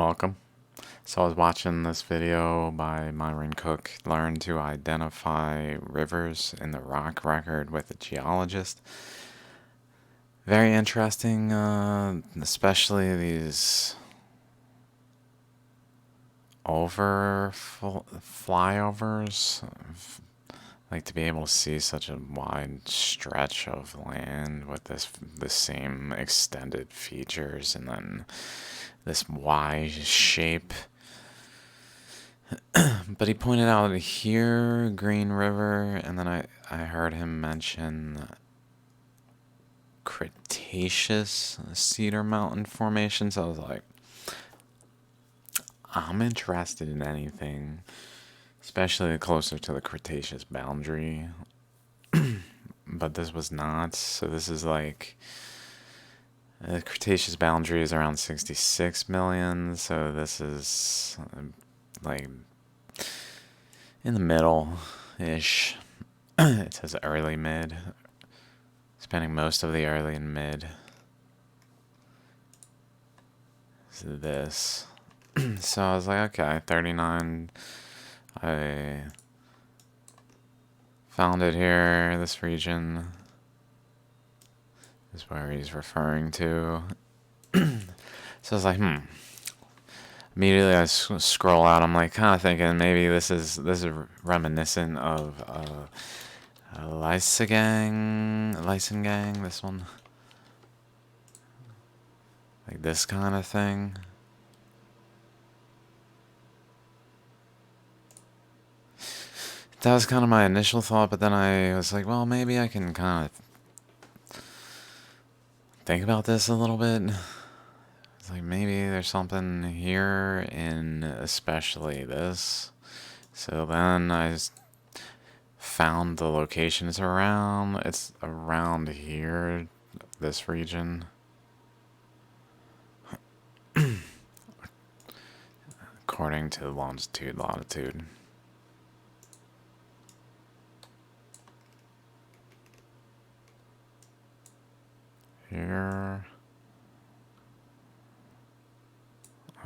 Welcome. So I was watching this video by Myron Cook, Learn to Identify Rivers in the Rock Record with a Geologist. Very interesting, especially these flyovers. Like to be able to see such a wide stretch of land with the same extended features and then this Y shape. But he pointed out here, Green River, and then I heard him mention Cretaceous Cedar Mountain Formation, so I was like, I'm interested in anything, especially closer to the Cretaceous boundary. But this was not, so this is like, the Cretaceous boundary is around 66 million, so this is like in the middle-ish. It says early mid, spending most of the early and mid. So this. So I was like, okay, 39. I found it here, this region. Is where he's referring to. So I was like, Immediately I scroll out. I'm like, kind of thinking maybe this is reminiscent of Lysengang, this one, like this kind of thing. That was kind of my initial thought, but then I was like, well, maybe I can kind of think about this a little bit. It's like maybe there's something here in especially this. So then I found the location. It's around here, this region. According to longitude, latitude. Here.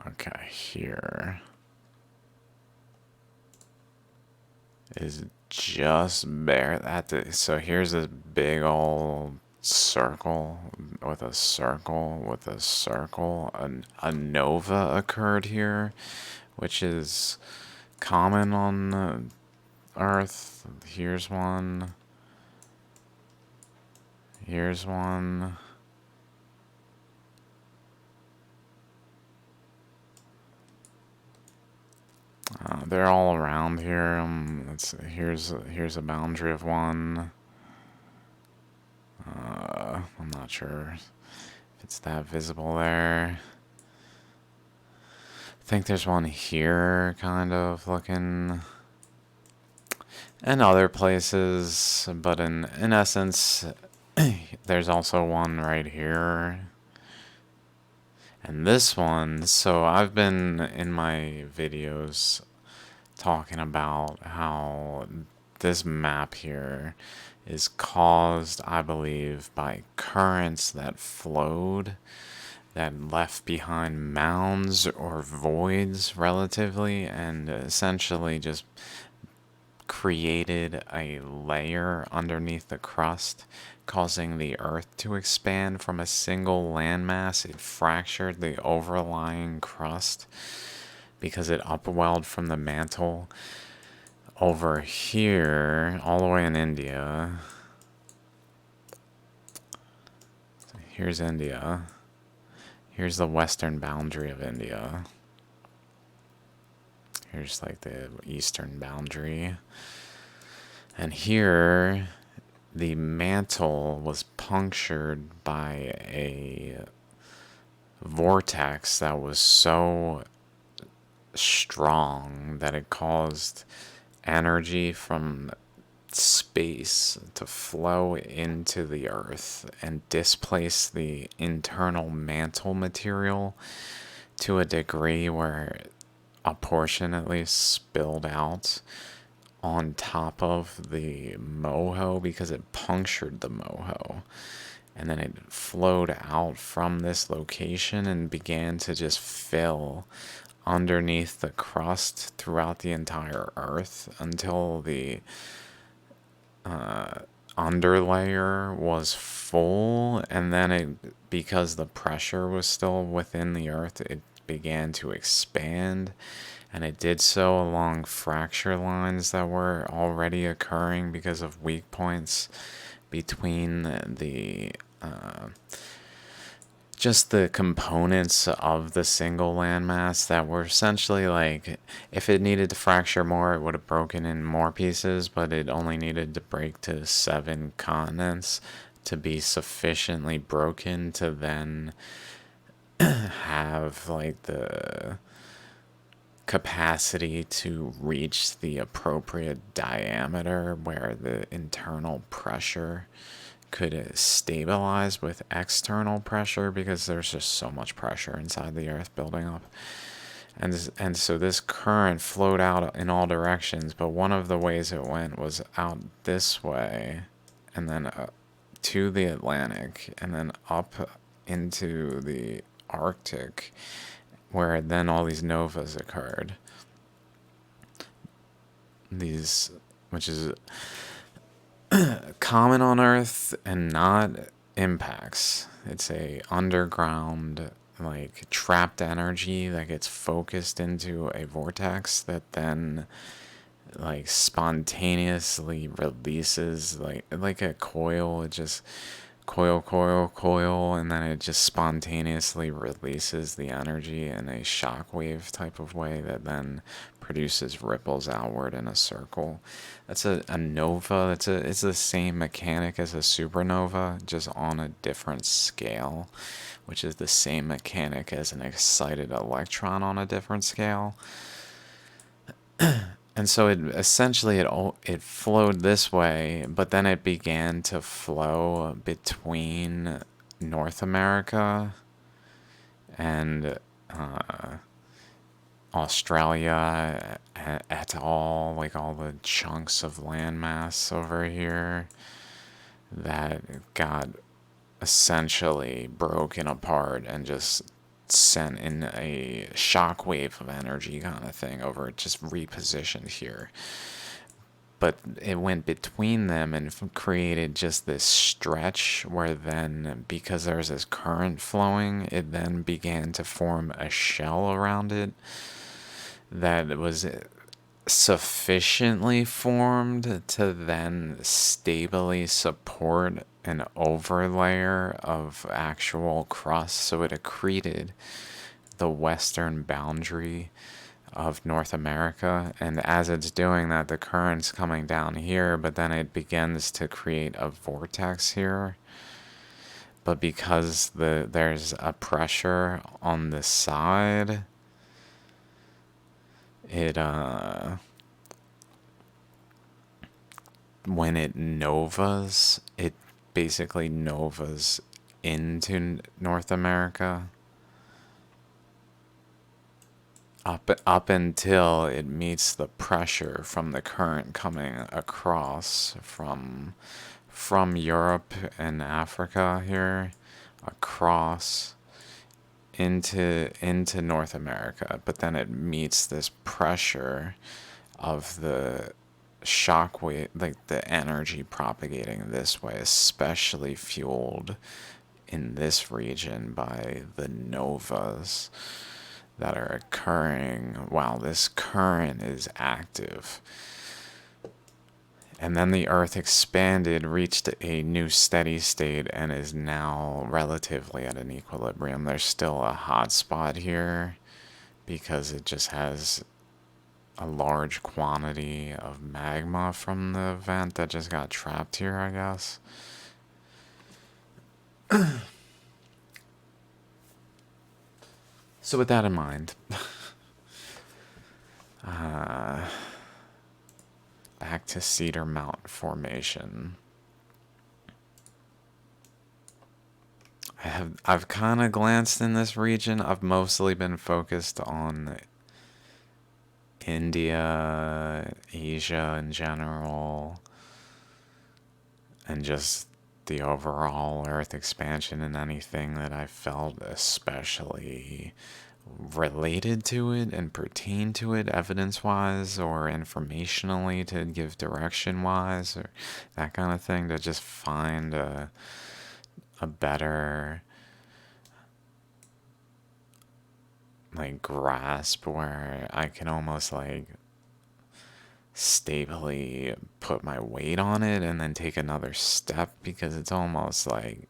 Okay, here is just bare. So here's this big old circle with a circle with a circle. A nova occurred here, which is common on Earth. Here's one. Here's one. They're all around here. Here's a boundary of one. I'm not sure if it's that visible there. I think there's one here, kind of looking, and other places, but in essence, there's also one right here. And this one, so I've been in my videos talking about how this map here is caused, I believe, by currents that flowed, that left behind mounds or voids relatively, and essentially just created a layer underneath the crust, causing the earth to expand from a single landmass. It fractured the overlying crust because it upwelled from the mantle over here, all the way in India. So here's India. Here's the western boundary of India. Here's like the eastern boundary. And here, the mantle was punctured by a vortex that was so strong that it caused energy from space to flow into the earth and displace the internal mantle material to a degree where a portion at least spilled out on top of the moho because it punctured the moho. and then it flowed out from this location and began to just fill underneath the crust throughout the entire earth until the underlayer was full, and then because the pressure was still within the earth, it began to expand, and it did so along fracture lines that were already occurring because of weak points between the just the components of the single landmass that were essentially like, if it needed to fracture more, it would have broken in more pieces, but it only needed to break to 7 continents to be sufficiently broken to then have like the capacity to reach the appropriate diameter where the internal pressure could stabilize with external pressure, because there's just so much pressure inside the earth building up. And so this current flowed out in all directions, but one of the ways it went was out this way, and then to the Atlantic, and then up into the Arctic, where then all these novas occurred. These, which is common on Earth and not impacts. It's a underground, like, trapped energy that gets focused into a vortex that then like spontaneously releases like a coil. It just coil, and then it just spontaneously releases the energy in a shockwave type of way that then produces ripples outward in a circle. That's a nova. It's the same mechanic as a supernova, just on a different scale, which is the same mechanic as an excited electron on a different scale. And so it essentially it flowed this way, but then it began to flow between North America and Australia et al., like all the chunks of landmass over here that got essentially broken apart and just sent in a shockwave of energy kind of thing over it, just repositioned here. But it went between them and created just this stretch where then, because there's this current flowing, it then began to form a shell around it that was sufficiently formed to then stably support an overlayer of actual crust. So it accreted the western boundary of North America, and as it's doing that, the current's coming down here, but then it begins to create a vortex here. But because there's a pressure on the side, it when it novas, it basically novas into North America up until it meets the pressure from the current coming across from Europe and Africa here, across into North America. But then it meets this pressure of the shockwave, like the energy propagating this way, especially fueled in this region by the novas that are occurring while this current is active. And then the Earth expanded, reached a new steady state, and is now relatively at an equilibrium. There's still a hot spot here because it just has a large quantity of magma from the vent that just got trapped here, I guess. So with that in mind, back to Cedar Mountain Formation. I've kind of glanced in this region. I've mostly been focused on India, Asia in general, and just the overall Earth expansion and anything that I felt especially related to it and pertain to it evidence wise or informationally to give direction wise or that kind of thing, to just find a better like grasp where I can almost like stably put my weight on it and then take another step, because it's almost like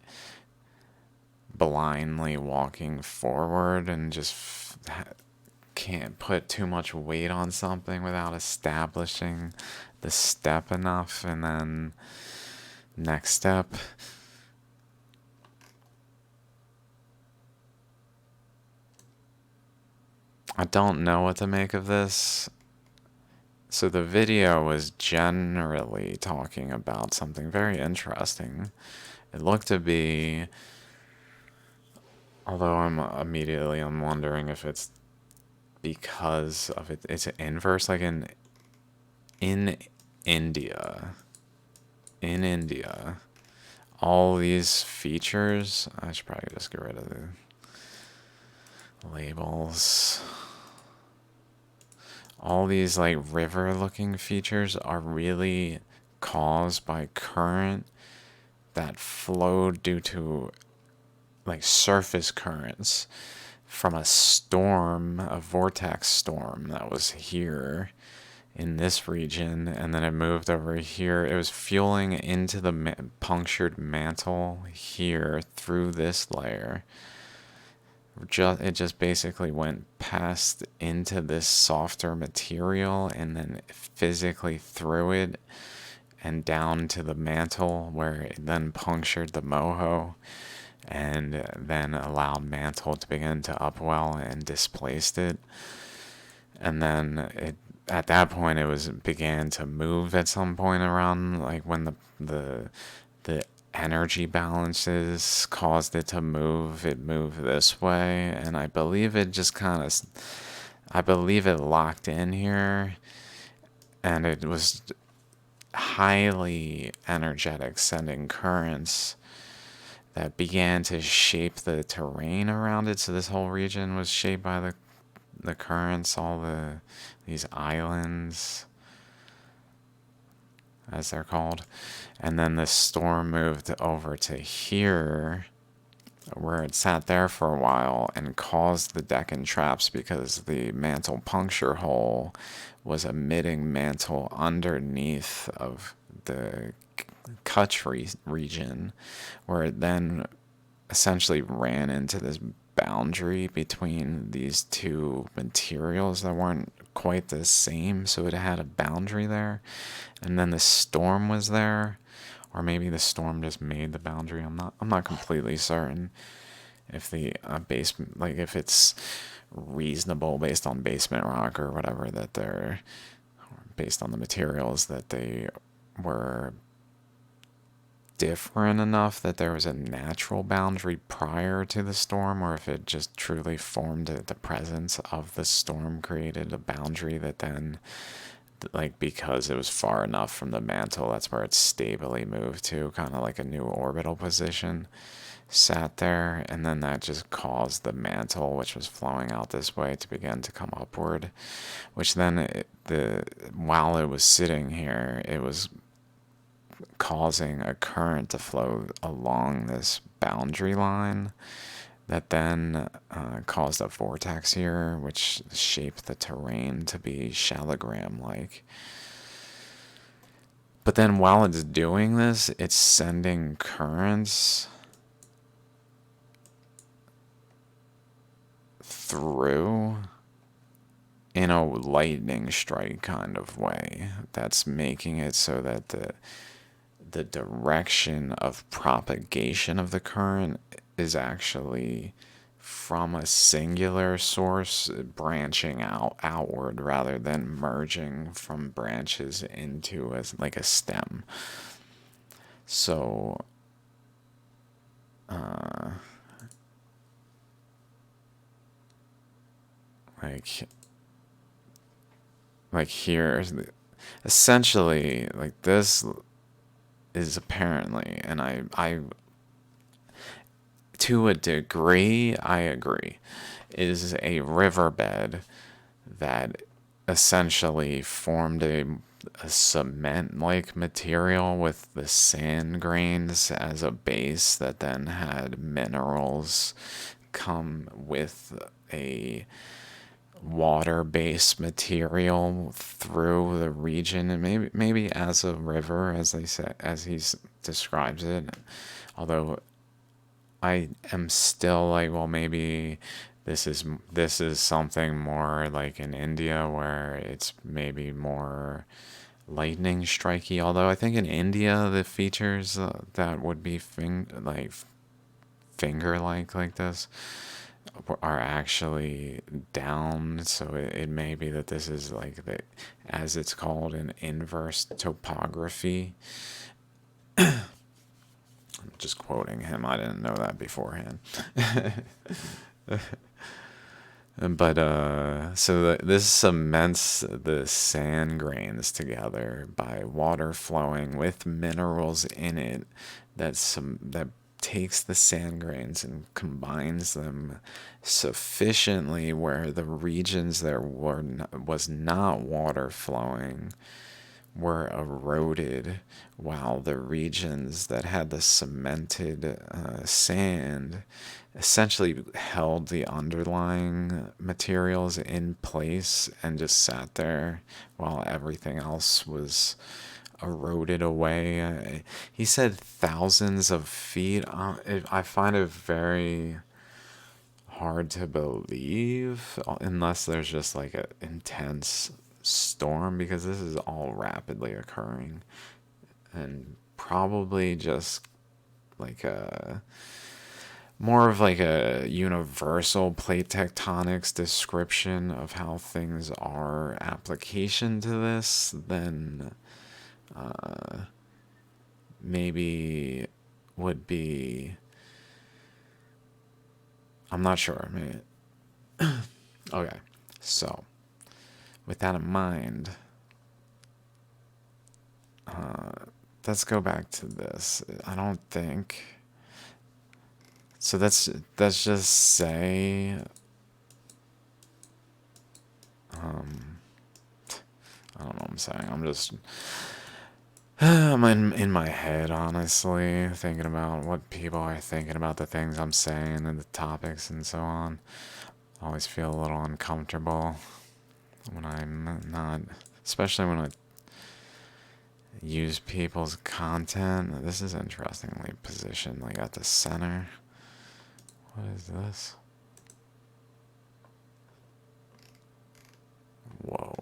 blindly walking forward and just can't put too much weight on something without establishing the step enough, and then next step. I don't know what to make of this. So the video was generally talking about something very interesting. It looked to be, although I'm wondering if it's because of it's an inverse, like in India. In India, all these features, I should probably just get rid of the labels. All these like river looking features are really caused by current that flowed due to like surface currents from a storm, a vortex storm that was here in this region, and then it moved over here. It was fueling into the punctured mantle here through this layer. It just basically went past into this softer material and then physically through it and down to the mantle, where it then punctured the moho and then allowed mantle to begin to upwell and displaced it. And then at that point it began to move at some point around like when the energy balances caused it to move. It moved this way, and I believe it just I believe it locked in here, and it was highly energetic, sending currents that began to shape the terrain around it. So this whole region was shaped by the currents, these islands, as they're called. And then the storm moved over to here, where it sat there for a while and caused the Deccan traps, because the mantle puncture hole was emitting mantle underneath of the Kutch region, where it then essentially ran into this boundary between these two materials that weren't quite the same, so it had a boundary there. And then the storm was there, or maybe the storm just made the boundary. I'm not completely certain if the basement, like if it's reasonable based on basement rock or whatever, that they're based on the materials, that they were different enough that there was a natural boundary prior to the storm, or if it just truly formed the presence of the storm created a boundary that then, like, because it was far enough from the mantle, that's where it stably moved to, kind of like a new orbital position, sat there, and then that just caused the mantle, which was flowing out this way, to begin to come upward, which then while it was sitting here, it was causing a current to flow along this boundary line that then caused a vortex here, which shaped the terrain to be shallogram-like. But then while it's doing this, it's sending currents through in a lightning strike kind of way. That's making it so that the direction of propagation of the current is actually from a singular source branching outward, rather than merging from branches into like a stem. So like here, essentially, like this is apparently, and I to a degree, I agree, is a riverbed that essentially formed a cement like material with the sand grains as a base that then had minerals come with a water-based material through the region, and maybe as a river, as they say, as he describes it. Although I am still like, well, maybe this is something more like in India where it's maybe more lightning striky. Although I think in India the features that would be finger like this are actually down. So it may be that this is like the, as it's called, an inverse topography. I'm just quoting him. I didn't know that beforehand. But so this cements the sand grains together by water flowing with minerals in it that takes the sand grains and combines them sufficiently where the regions there was not water flowing were eroded, while the regions that had the cemented sand essentially held the underlying materials in place and just sat there while everything else was eroded away. He said thousands of feet. I find it very hard to believe unless there's just like an intense storm, because this is all rapidly occurring and probably just like a more of like a universal plate tectonics description of how things are application to this than maybe would be. I'm not sure. Maybe. Okay, so with that in mind, let's go back to this. I don't think so. Let's just say, I don't know what I'm saying. I'm in my head, honestly, thinking about what people are thinking about the things I'm saying and the topics and so on. I always feel a little uncomfortable when I'm not, especially when I use people's content. This is interestingly positioned, like at the center. What is this? Whoa.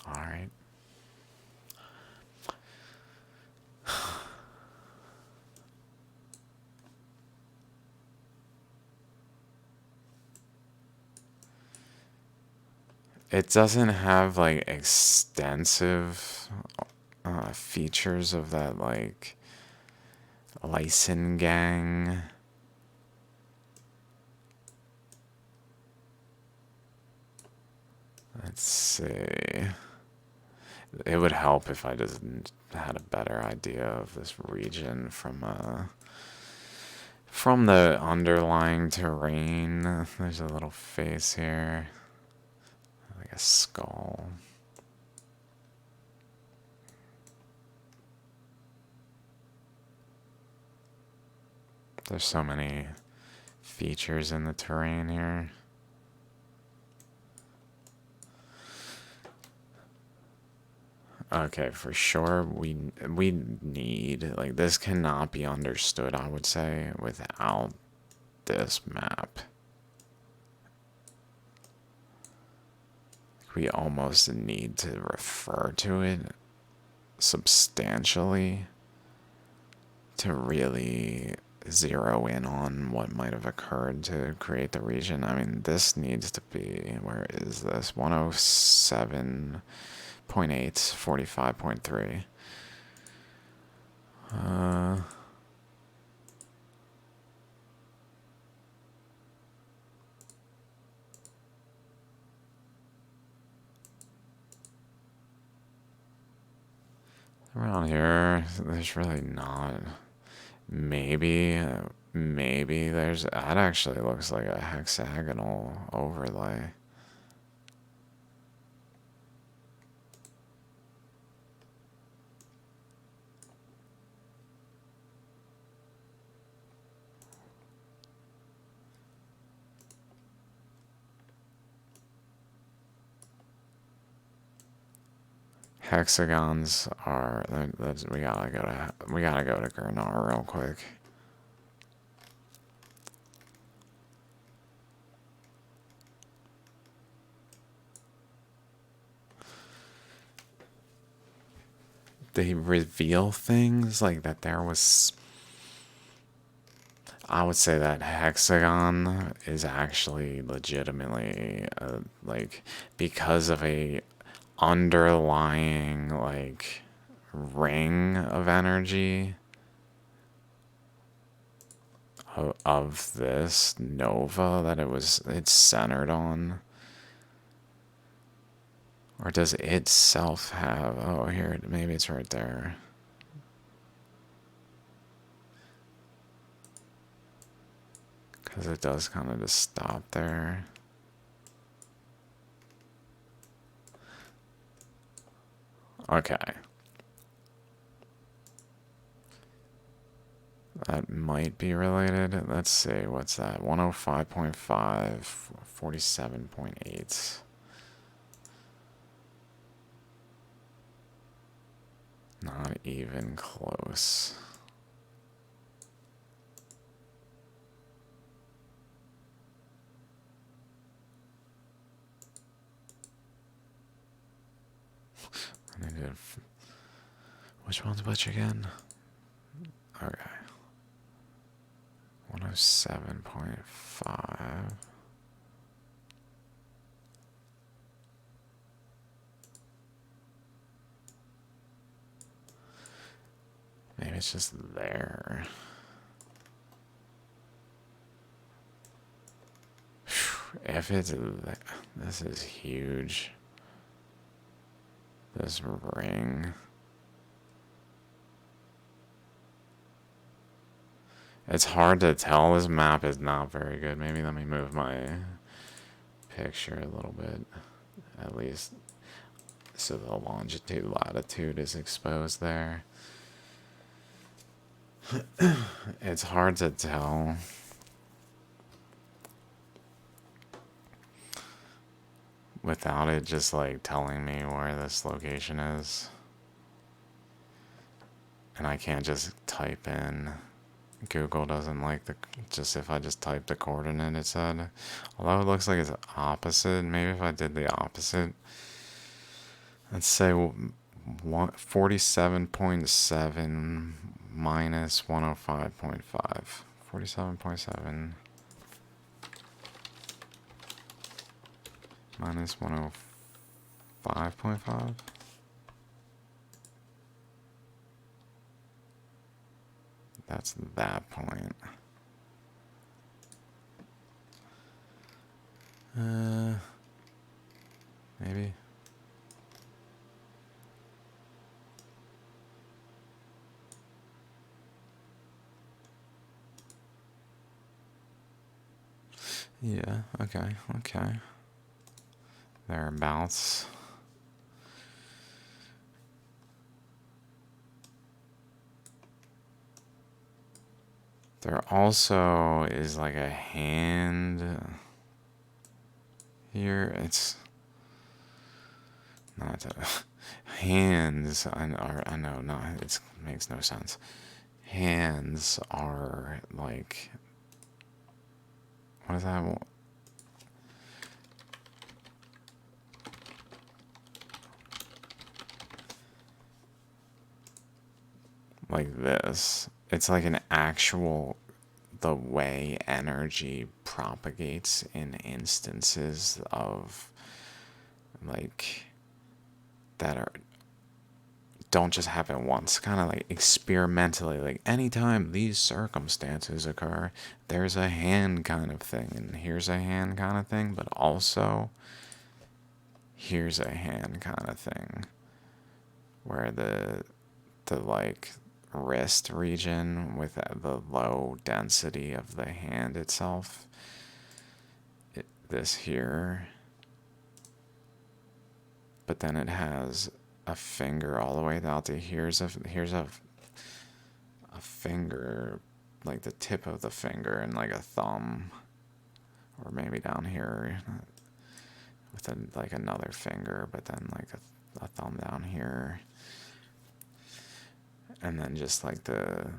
All right. It doesn't have like extensive features of that like Lyson gang. Let's see. It would help if I just had a better idea of this region from the underlying terrain. There's a little face here, like a skull. There's so many features in the terrain here. Okay, for sure we need, like, this cannot be understood, I would say, without this map. We almost need to refer to it substantially to really zero in on what might have occurred to create the region. I mean, this needs to be, where is this? 107.8, 45.3. Around here, there's really not. Maybe there's. That actually looks like a hexagonal overlay. Hexagons are. We gotta go to Gurnar real quick. They reveal things like that. There was. I would say that hexagon is actually legitimately like because of a underlying like ring of energy of this nova that it's centered on. Or does it itself have, oh here, maybe it's right there. Because it does kind of just stop there. Okay. That might be related. Let's see, what's that? 105.5, 47.8. Not even close. I need to. Which one's which again? Okay. 107.5. Maybe it's just there. If it's. This is huge. This ring. It's hard to tell. This map is not very good. Maybe let me move my picture a little bit. At least so the longitude, latitude is exposed there. It's hard to tell. Without it just like telling me where this location is. And I can't just type in. Google doesn't like just if I just type the coordinate it said. Although it looks like it's opposite. Maybe if I did the opposite. Let's say 47.7 minus 105.5. 47.7 minus 105.5. That's that point. Maybe. Yeah, okay. Thereabouts. There also is like a hand here. It's not hands. I know, no, it makes no sense. Hands are like, what is that? Like this. It's like an actual, the way energy propagates in instances of like that are don't just happen once, kind of like experimentally, like anytime these circumstances occur, there's a hand kind of thing, and here's a hand kind of thing, but also here's a hand kind of thing, where the like wrist region with the low density of the hand itself. This here, but then it has a finger all the way out to here's a finger, like the tip of the finger, and like a thumb, or maybe down here with like another finger, but then like a thumb down here, and then just like the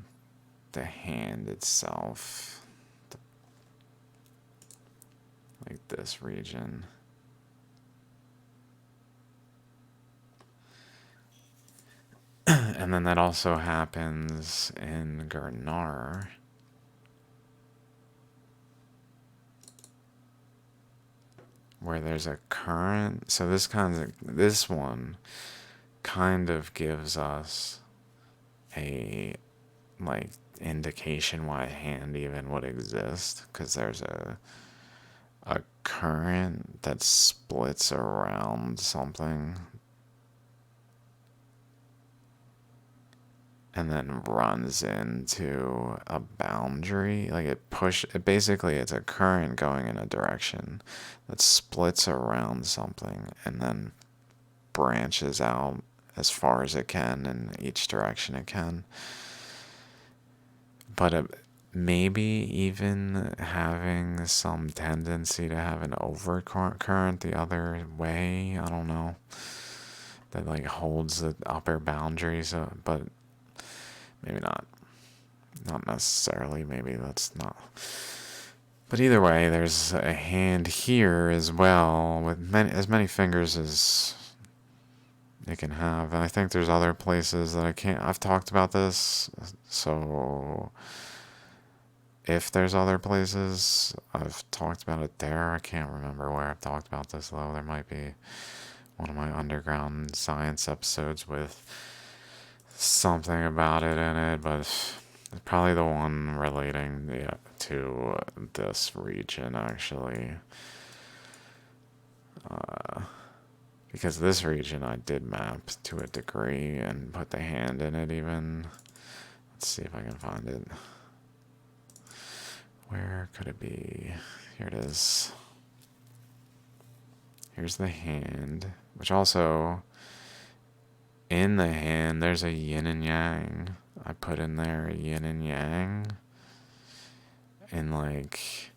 hand itself, like this region. And then that also happens in Gardnar. Where there's a current. So this one kind of gives us a like indication why a hand even would exist, because there's a current that splits around something and then runs into a boundary. Like basically it's a current going in a direction that splits around something and then branches out as far as it can in each direction it can. But maybe even having some tendency to have an overcurrent the other way. I don't know. That like holds the upper boundaries, but maybe not. Not necessarily. Maybe that's not. But either way, there's a hand here as well with as many fingers as it can have. And I think there's other places that I've talked about this. So if there's other places, I've talked about it there. I can't remember where I've talked about this though. There might be one of my underground science episodes with something about it in it, but it's probably the one relating to this region actually. Because this region I did map to a degree and put the hand in it even. Let's see if I can find it. Where could it be? Here it is. Here's the hand, which also, in the hand, there's a yin and yang. I put in there a yin and yang. And like,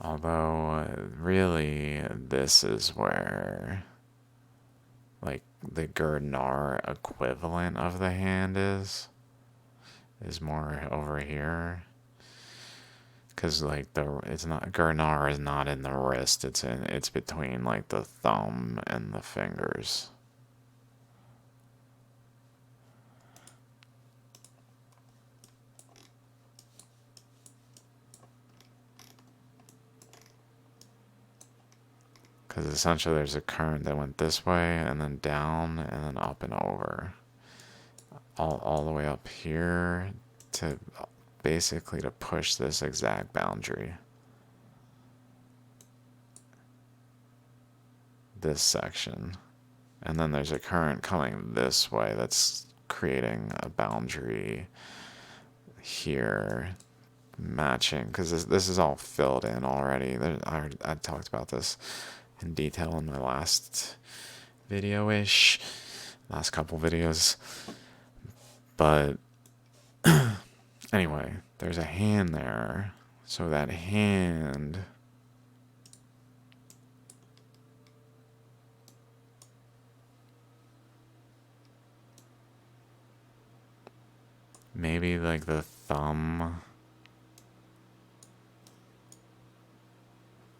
although really this is where like the Gardnar equivalent of the hand is more over here. Because like it's not, Gardnar is not in the wrist. It's between like the thumb and the fingers. Because essentially there's a current that went this way and then down and then up and over, all the way up here to basically to push this exact boundary. This section. And then there's a current coming this way that's creating a boundary here, matching, because this is all filled in already. I talked about this in detail in my last video-ish, last couple videos. But anyway, there's a hand there. So that hand maybe like the thumb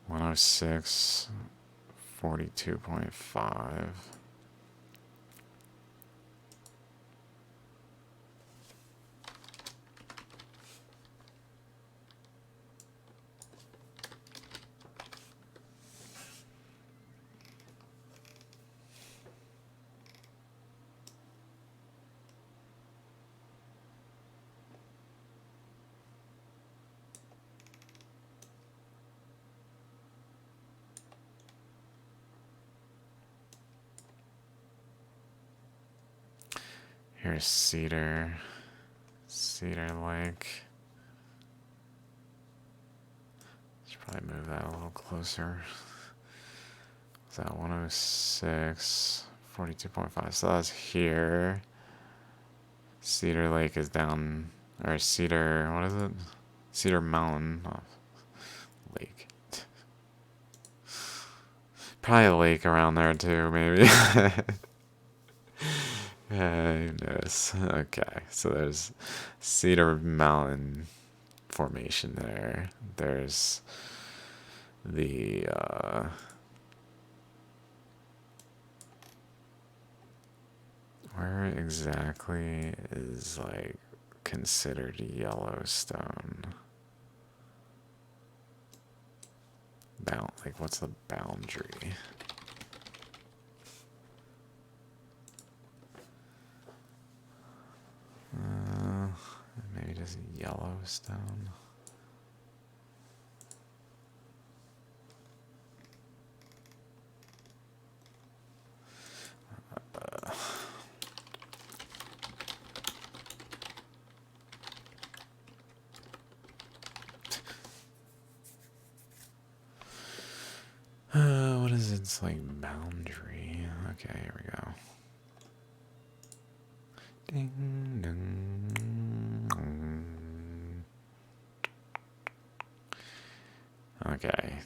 106 42.5. Here's Cedar Lake. Should probably move that a little closer. Is that 106, 42.5? So that's here. Cedar Lake is down, or Cedar, what is it? Cedar Mountain. Oh, lake. Probably a lake around there too, maybe. Yeah, who knows? Okay, so there's Cedar Mountain formation there. There's the where exactly is like considered Yellowstone? Like what's the boundary? Maybe just Yellowstone. What is its like boundary? Okay, here we go. Ding dong. Okay.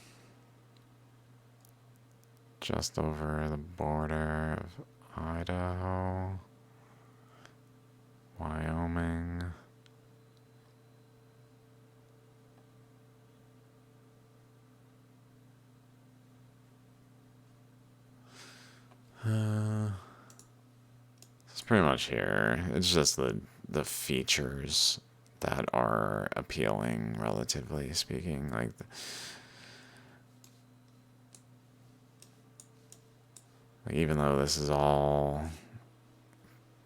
Just over the border of Idaho, Wyoming. It's pretty much here. It's just the features that are appealing, relatively speaking. Like, even though this is all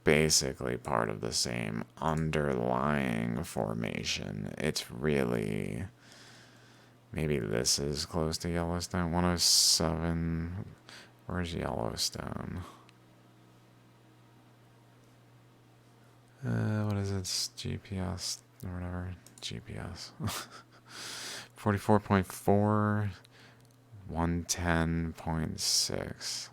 basically part of the same underlying formation, it's really, maybe this is close to Yellowstone. 107. Where's Yellowstone? What is its GPS or whatever? GPS. 44.4, 110.6.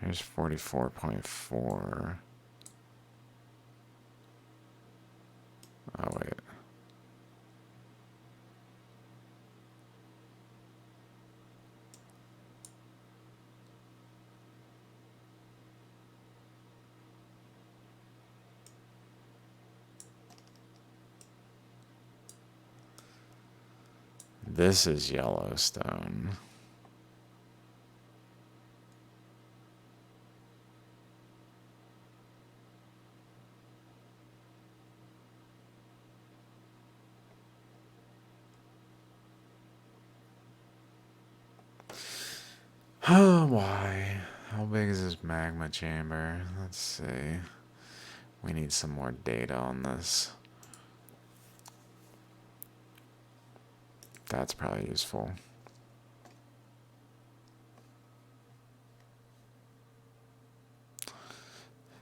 Here's 44.4. Oh, wait. This is Yellowstone. Oh, why? How big is this magma chamber? Let's see. We need some more data on this. That's probably useful.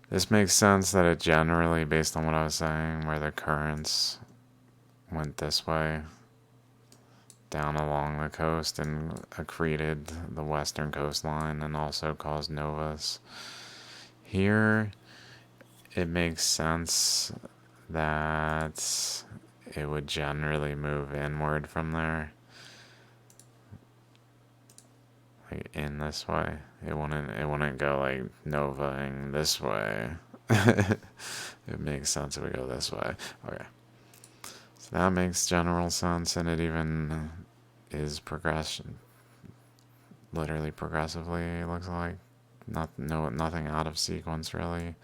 This makes sense that it generally, based on what I was saying, where the currents went this way, down along the coast and accreted the western coastline and also caused novas. Here, it makes sense that it would generally move inward from there. Like in this way. It wouldn't go like novaing this way. It makes sense if we go this way. Okay. So that makes general sense, and it even is progression. Literally progressively, it looks like. Nothing out of sequence, really.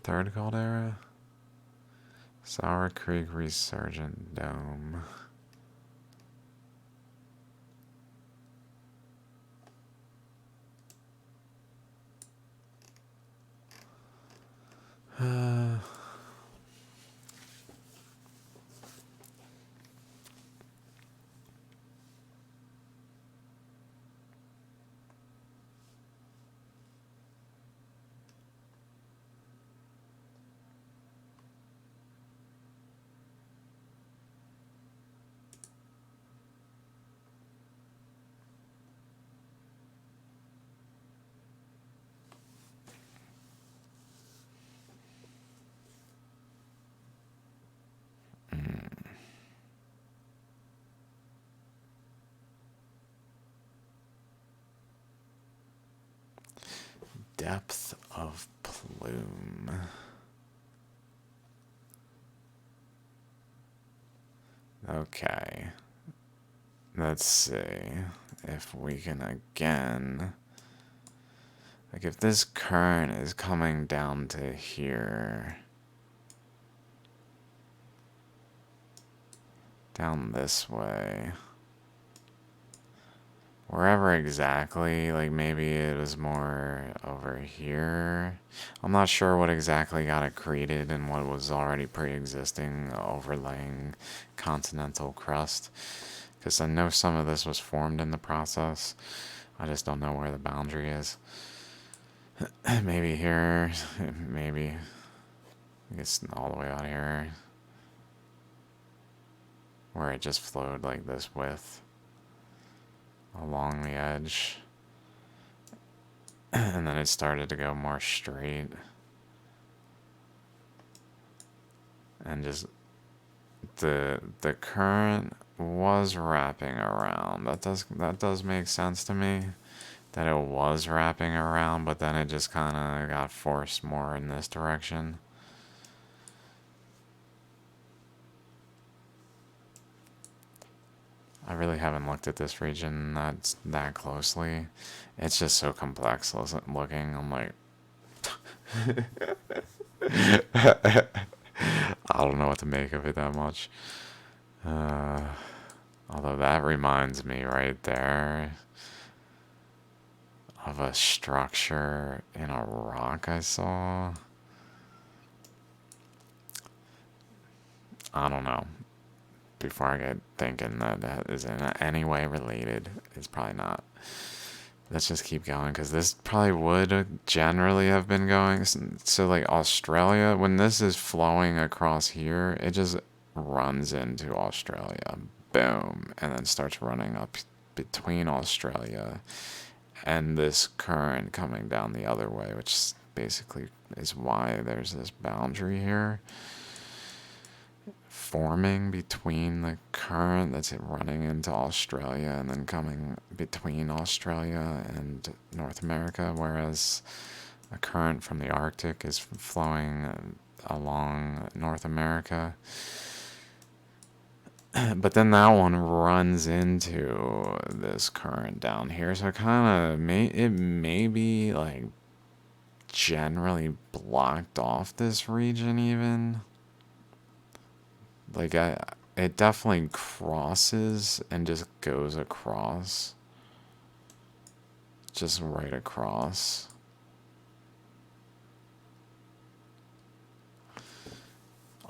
Third caldera. Sour Creek Resurgent Dome. Depth of plume. Okay. Let's see if we can again. Like if this current is coming down to here. Down this way. Wherever exactly, like maybe it was more over here. I'm not sure what exactly got accreted and what was already pre-existing overlaying continental crust. Because I know some of this was formed in the process. I just don't know where the boundary is. Maybe here, maybe. I guess all the way out here. Where it just flowed like this width along the edge. And then it started to go more straight. And just the current was wrapping around. That does make sense to me. That it was wrapping around, but then it just kind of got forced more in this direction. I really haven't looked at this region that closely. It's just so complex looking. I'm like, I don't know what to make of it that much. Although that reminds me right there of a structure in a rock I saw. I don't know. Before I get thinking that is in any way related, it's probably not. Let's just keep going because this probably would generally have been going. So, like Australia, when this is flowing across here, it just runs into Australia. Boom. And then starts running up between Australia and this current coming down the other way, which basically is why there's this boundary here forming between the current that's running into Australia and then coming between Australia and North America, whereas a current from the Arctic is flowing along North America. But then that one runs into this current down here, so it may be like generally blocked off this region even. Like it definitely crosses and just goes across. Just right across.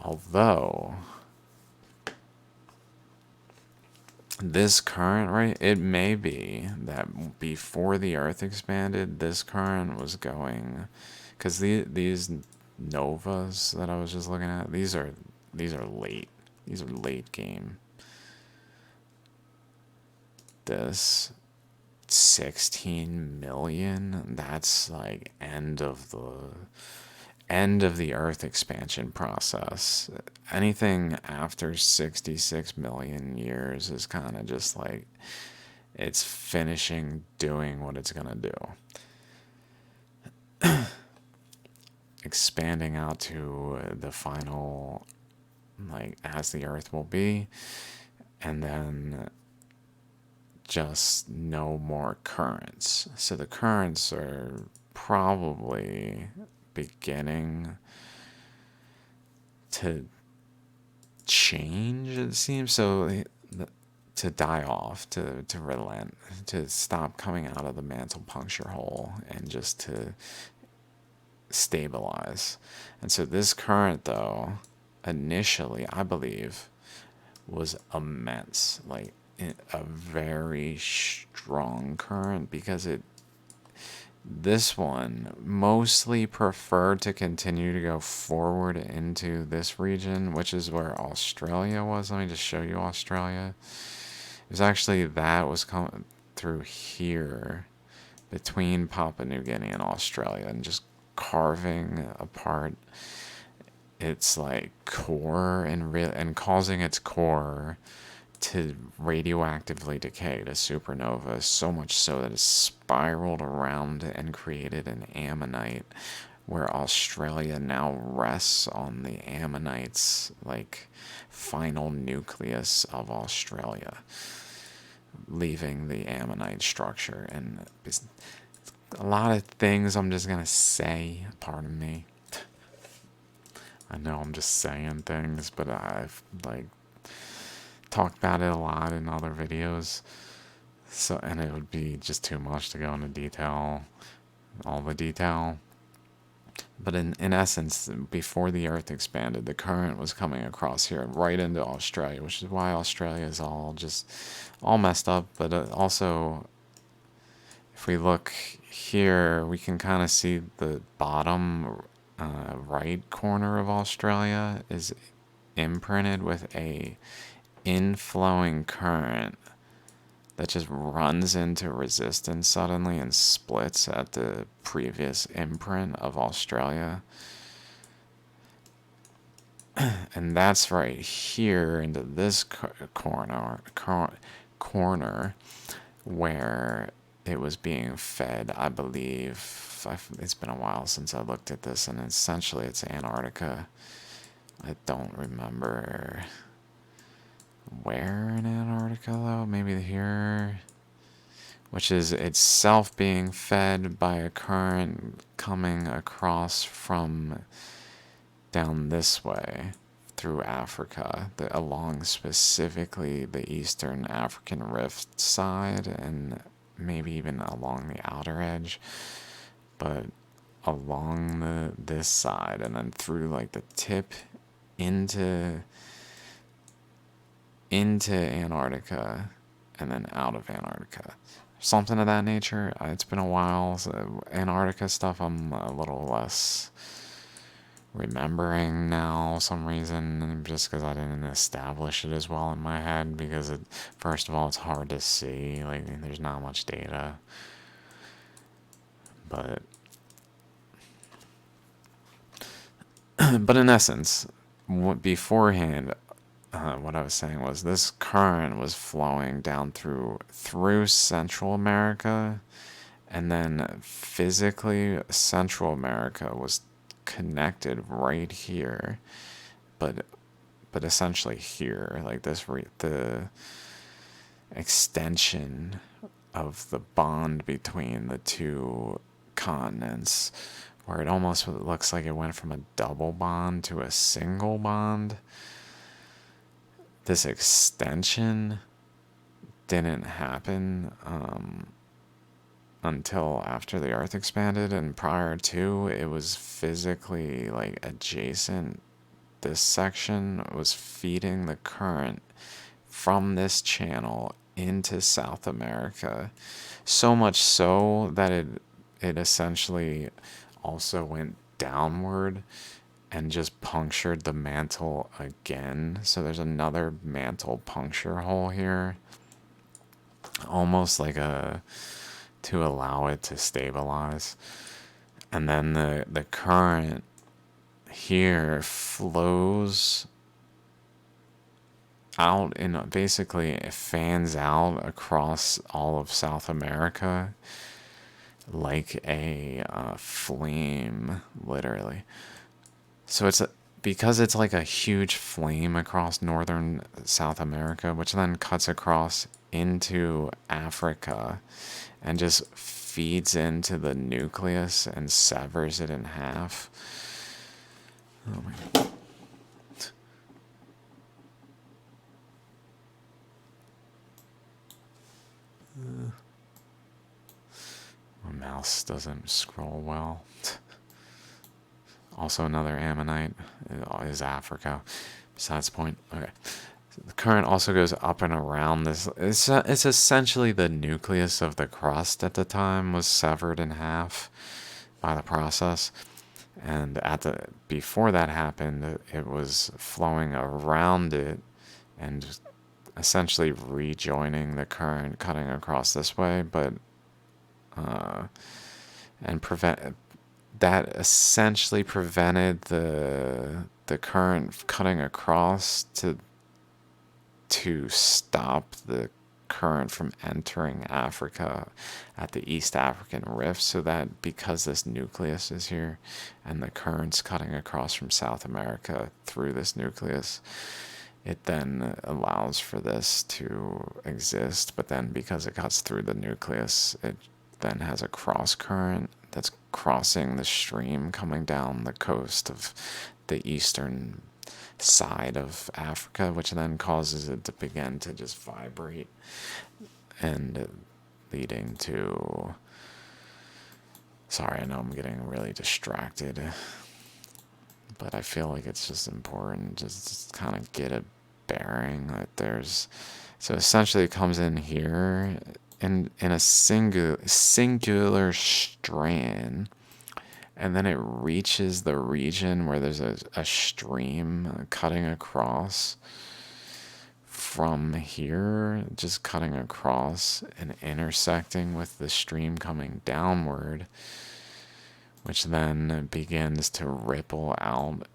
Although this current, right, it may be that before the Earth expanded, this current was going, because these novas that I was just looking at, these are late. These are late game. This 16 million, that's like end of the Earth expansion process. Anything after 66 million years is kind of just like it's finishing doing what it's gonna do. Expanding out to the final, like, as the Earth will be, and then just no more currents. So the currents are probably beginning to change, it seems. So to die off, to relent, to stop coming out of the mantle puncture hole, and just to stabilize. And so this current, though, initially, I believe, was immense, like a very strong current, because this one mostly preferred to continue to go forward into this region, which is where Australia was. Let me just show you Australia. It was actually that was coming through here between Papua New Guinea and Australia, and just carving apart its like core, and causing its core to radioactively decay to supernova, so much so that it spiraled around and created an ammonite, where Australia now rests on the ammonites, like final nucleus of Australia, leaving the ammonite structure. And a lot of things I'm just gonna say, pardon me. I know I'm just saying things, but I've like talked about it a lot in other videos. So, and it would be just too much to go into detail, all the detail. But in essence, before the Earth expanded, the current was coming across here right into Australia, which is why Australia is all messed up. But also, if we look here, we can kind of see the bottom right corner of Australia is imprinted with a inflowing current that just runs into resistance suddenly and splits at the previous imprint of Australia. And that's right here into this corner where it was being fed, I believe. It's been a while since I looked at this, and essentially it's Antarctica. I don't remember where in Antarctica, though. Maybe here, which is itself being fed by a current coming across from down this way through Africa, along specifically the Eastern African Rift side, and maybe even along the outer edge, but along this side, and then through like the tip into Antarctica, and then out of Antarctica. Something of that nature. It's been a while. So Antarctica stuff I'm a little less remembering now, some reason, just because I didn't establish it as well in my head, because first of all, it's hard to see, like there's not much data. But but in essence, beforehand, what I was saying was this current was flowing down through Central America, and then physically Central America was connected right here, but essentially here, like the extension of the bond between the two continents, where it almost looks like it went from a double bond to a single bond. This extension didn't happen until after the Earth expanded, and prior to, it was physically like adjacent. This section was feeding the current from this channel into South America, so much so that it essentially also went downward and just punctured the mantle again. So there's another mantle puncture hole here, almost like to allow it to stabilize. And then the current here flows out, and basically it fans out across all of South America like a flame, literally. So because it's like a huge flame across northern South America, which then cuts across into Africa and just feeds into the nucleus and severs it in half. Oh my God. mouse doesn't scroll well. Also, another ammonite is Africa. Besides the point. Okay. The current also goes up and around this. It's essentially the nucleus of the crust at the time was severed in half by the process, and before that happened, it was flowing around it and essentially rejoining the current cutting across this way, but and prevent that essentially prevented the current cutting across to stop the current from entering Africa at the East African Rift, so that because this nucleus is here and the current's cutting across from South America through this nucleus, it then allows for this to exist. But then because it cuts through the nucleus, it then has a cross current that's crossing the stream coming down the coast of the eastern side of Africa, which then causes it to begin to just vibrate and leading to. Sorry, I know I'm getting really distracted, but I feel like it's just important just to kind of get a bearing that there's. So essentially, it comes in here in a singular strand, and then it reaches the region where there's a stream cutting across from here, just cutting across and intersecting with the stream coming downward, which then begins to ripple out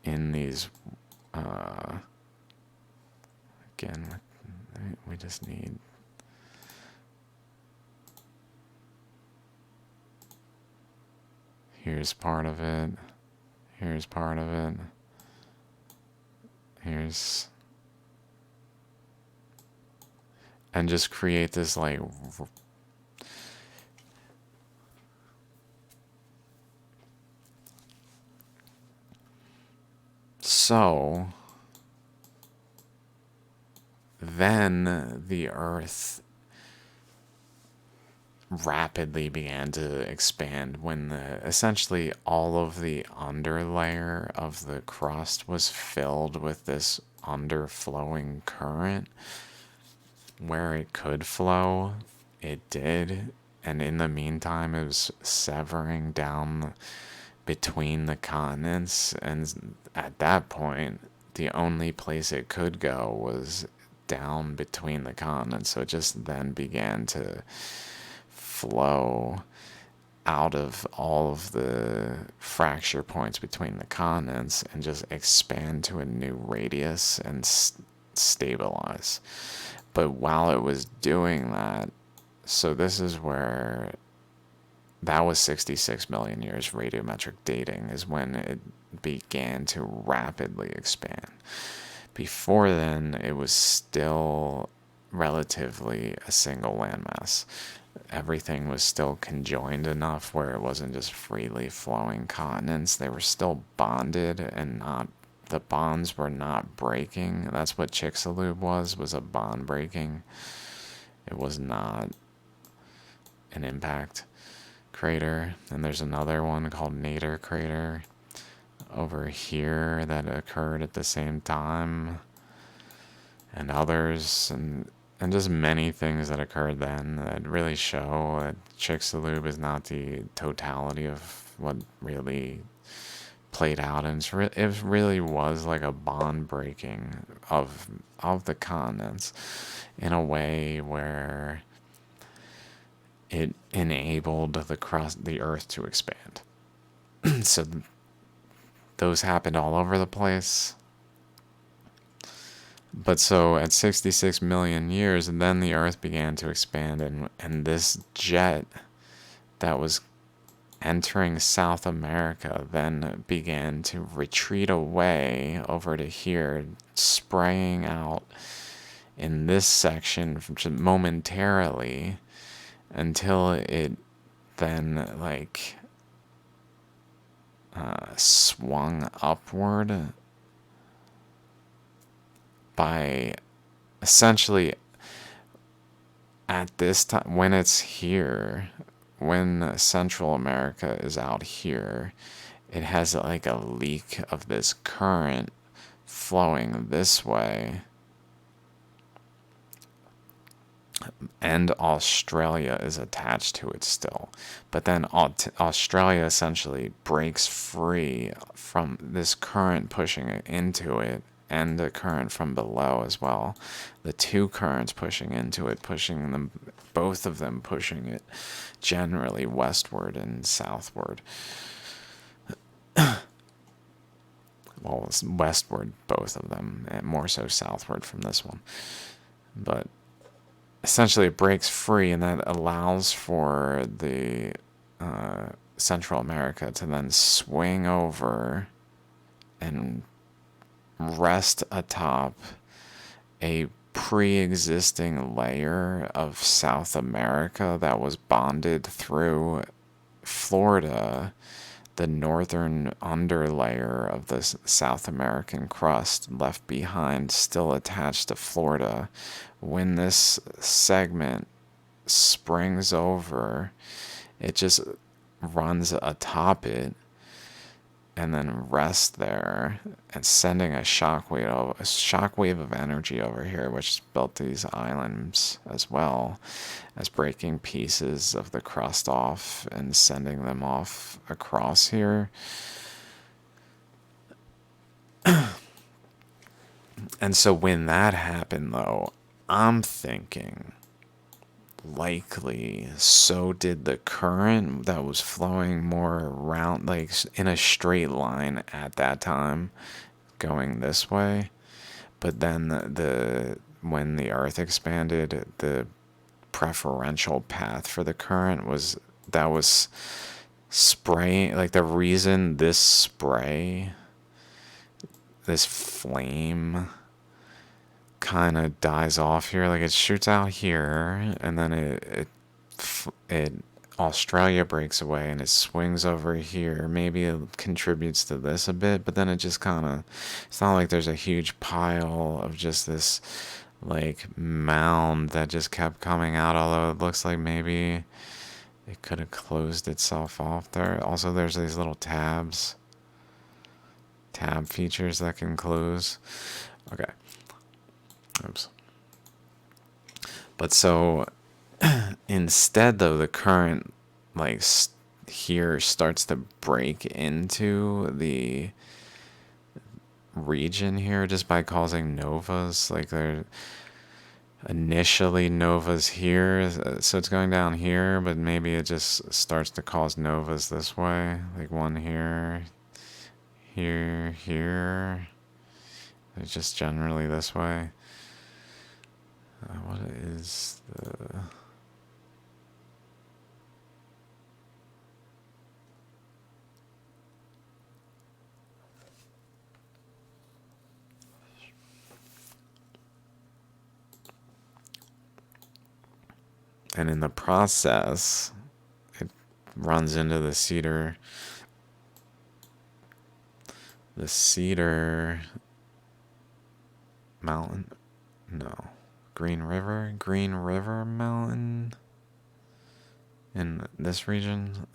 in these, again, we just need. Here's part of it. Here's part of it. Here's. And just create this like. So. Then the Earth rapidly began to expand when essentially all of the underlayer of the crust was filled with this underflowing current. Where it could flow, it did, and in the meantime it was severing down between the continents, and at that point the only place it could go was down between the continents. So it just then began to flow out of all of the fracture points between the continents and just expand to a new radius and stabilize. But while it was doing that, so this is where that was 66 million years radiometric dating is when it began to rapidly expand. Before then, it was still relatively a single landmass. Everything was still conjoined enough where it wasn't just freely flowing continents. They were still bonded and not, the bonds were not breaking. That's what Chicxulub was a bond breaking. It was not an impact crater. And there's another one called Nader crater over here that occurred at the same time, and others, and just many things that occurred then that really show that Chicxulub is not the totality of what really played out, and it really was like a bond breaking of the continents in a way where it enabled the Earth to expand. So those happened all over the place. But so at 66 million years, and then the Earth began to expand, and this jet that was entering South America then began to retreat away over to here, spraying out in this section momentarily until it then like swung upward by essentially at this time, when it's here, when Central America is out here, it has like a leak of this current flowing this way, and Australia is attached to it still. But then Australia essentially breaks free from this current pushing it into it, and the current from below as well. The two currents pushing into it, pushing them, both of them pushing it generally westward and southward. Well, it's westward, both of them, and more so southward from this one. But essentially, it breaks free, and that allows for the Central America to then swing over and rest atop a pre-existing layer of South America that was bonded through Florida, the northern underlayer of the South American crust left behind, still attached to Florida. When this segment springs over, it just runs atop it and then rests there, and sending a shockwave of energy over here, which built these islands as well as breaking pieces of the crust off and sending them off across here. And so when that happened, though, I'm thinking likely so did the current that was flowing more around, like in a straight line at that time, going this way. But then the when the earth expanded, the preferential path for the current was that was spraying, like the reason this spray, this flame kind of dies off here, like it shoots out here, and then it Australia breaks away and it swings over here. Maybe it contributes to this a bit, but then it just kind of, it's not like there's a huge pile of just this like mound that just kept coming out, although it looks like maybe it could have closed itself off there. Also, there's these little tab features that can close. Okay. Oops. But so instead, though, the current like here starts to break into the region here just by causing novas. Like they're initially novas here, so it's going down here, but maybe it just starts to cause novas this way, like one here, here. It's just generally this way. What is the... And in the process, it runs into the Cedar Mountain. No. Green River Mountain in this region.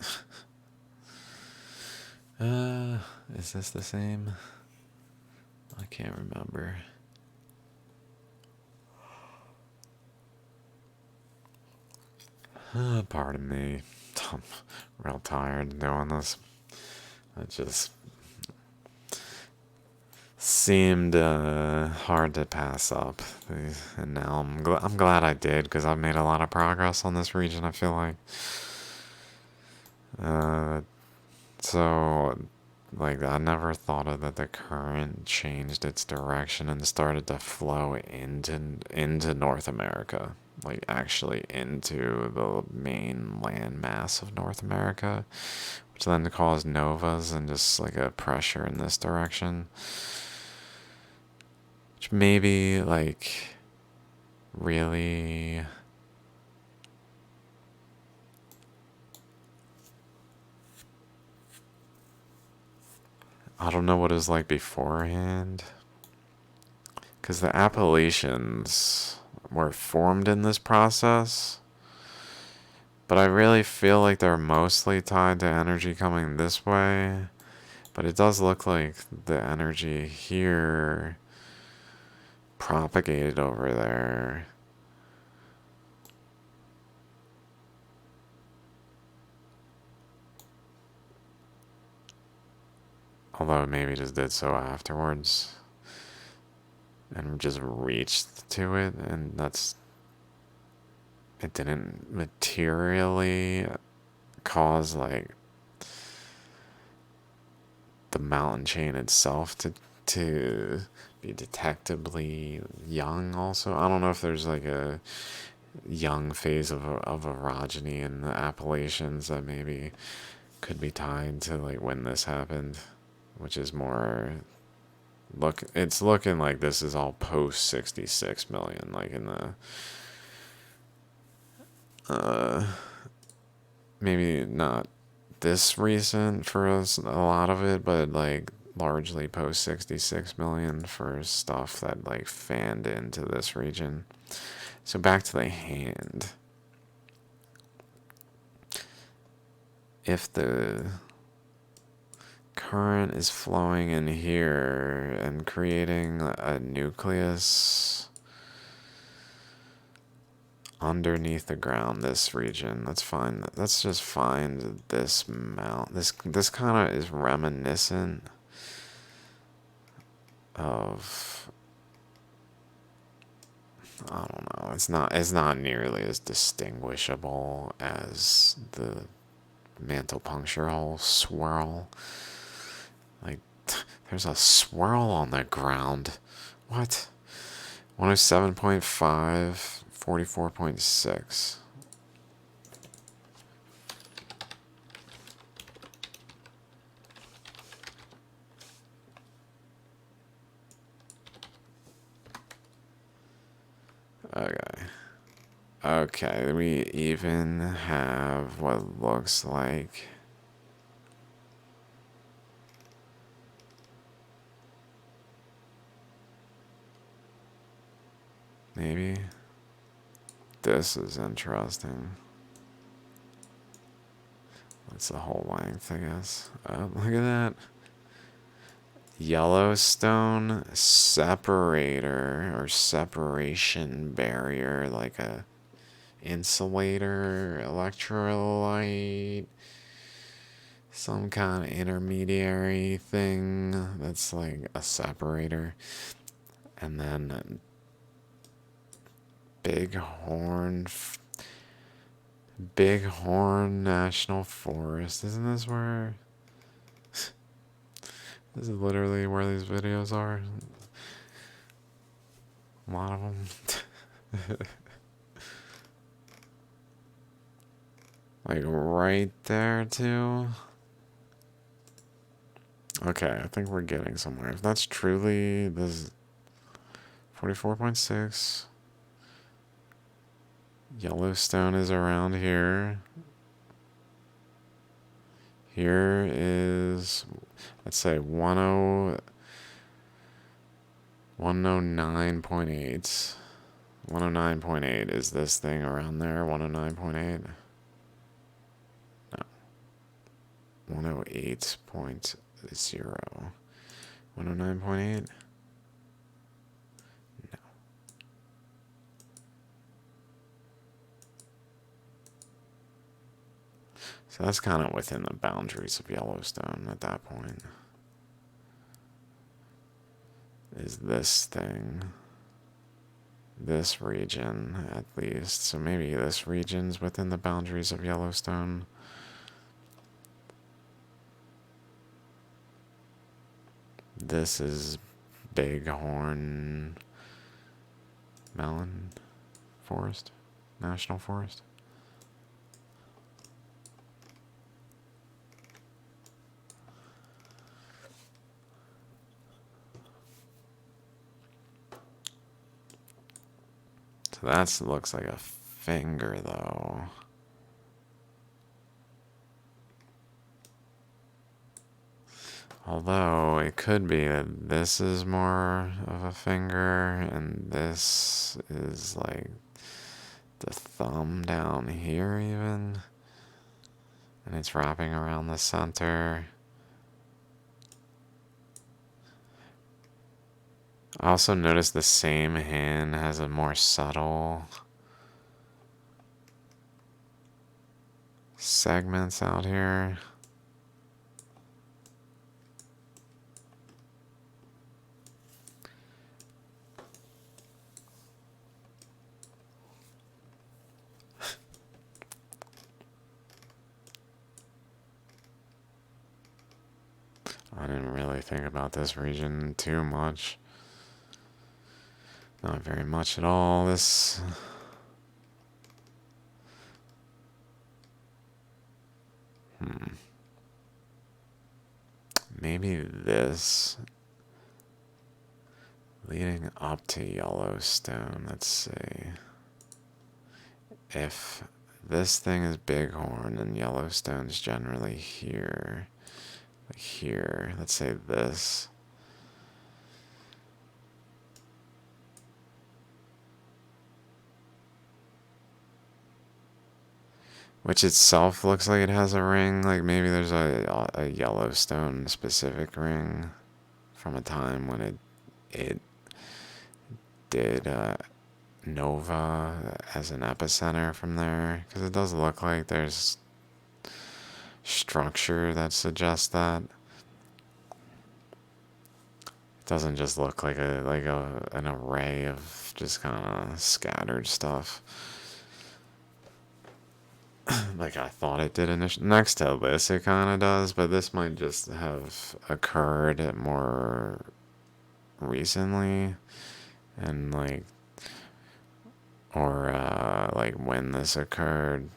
Is this the same? I can't remember. Pardon me. I'm real tired doing this. It just seemed hard to pass up, and now I'm glad I did, because I've made a lot of progress on this region, I feel like. So like I never thought of that the current changed its direction and started to flow into North America, like actually into the main land mass of North America, which then caused novas and just like a pressure in this direction. Which maybe, like, really... I don't know what it was like beforehand. Because the Appalachians were formed in this process. But I really feel like they're mostly tied to energy coming this way. But it does look like the energy here propagated over there. Although it maybe just did so afterwards. And just reached to it. And that's... It didn't materially cause, like, the mountain chain itself to be detectably young also. I don't know if there's like a young phase of orogeny in the Appalachians that maybe could be tied to like when this happened, which is more it's looking like this is all post 66 million, like in the maybe not this recent for us, a lot of it, but like largely post 66 million for stuff that like fanned into this region. So back to the hand. If the current is flowing in here and creating a nucleus underneath the ground, this region, let's just find this mount. This kind of is reminiscent of, I don't know, it's not nearly as distinguishable as the mantle puncture hole swirl. Like, there's a swirl on the ground. What? 107.5, 44.6. Okay. Okay, we even have what looks like maybe this is interesting. That's the whole length, I guess. Oh, look at that. Yellowstone separator or separation barrier, like a insulator, electrolyte, some kind of intermediary thing that's like a separator. And then Bighorn National Forest. Isn't this where... This is literally where these videos are. A lot of them. Like right there too. Okay, I think we're getting somewhere. If that's truly this 44.6. Yellowstone is around here. Here is, let's say 109.8. 109.8 is this thing around there. 109.8. No. 108.0. 109.8. No. So that's kind of within the boundaries of Yellowstone at that point. Is this thing. This region, at least. So maybe this region's within the boundaries of Yellowstone. This is Bighorn Mountain Forest, National Forest. So that looks like a finger, though. Although it could be that this is more of a finger and this is like the thumb down here even. And it's wrapping around the center. I also noticed the same hand has a more subtle segments out here. I didn't really think about this region too much. Not very much at all. This... Maybe this leading up to Yellowstone. Let's see. If this thing is Bighorn and Yellowstone's generally here, like here, let's say this. Which itself looks like it has a ring. Like maybe there's a Yellowstone specific ring from a time when it did Nova as an epicenter from there. Because it does look like there's structure that suggests that. It doesn't just look like an array of just kind of scattered stuff. Like I thought it did initially. Next to this, it kind of does, but this might just have occurred more recently, and like when this occurred.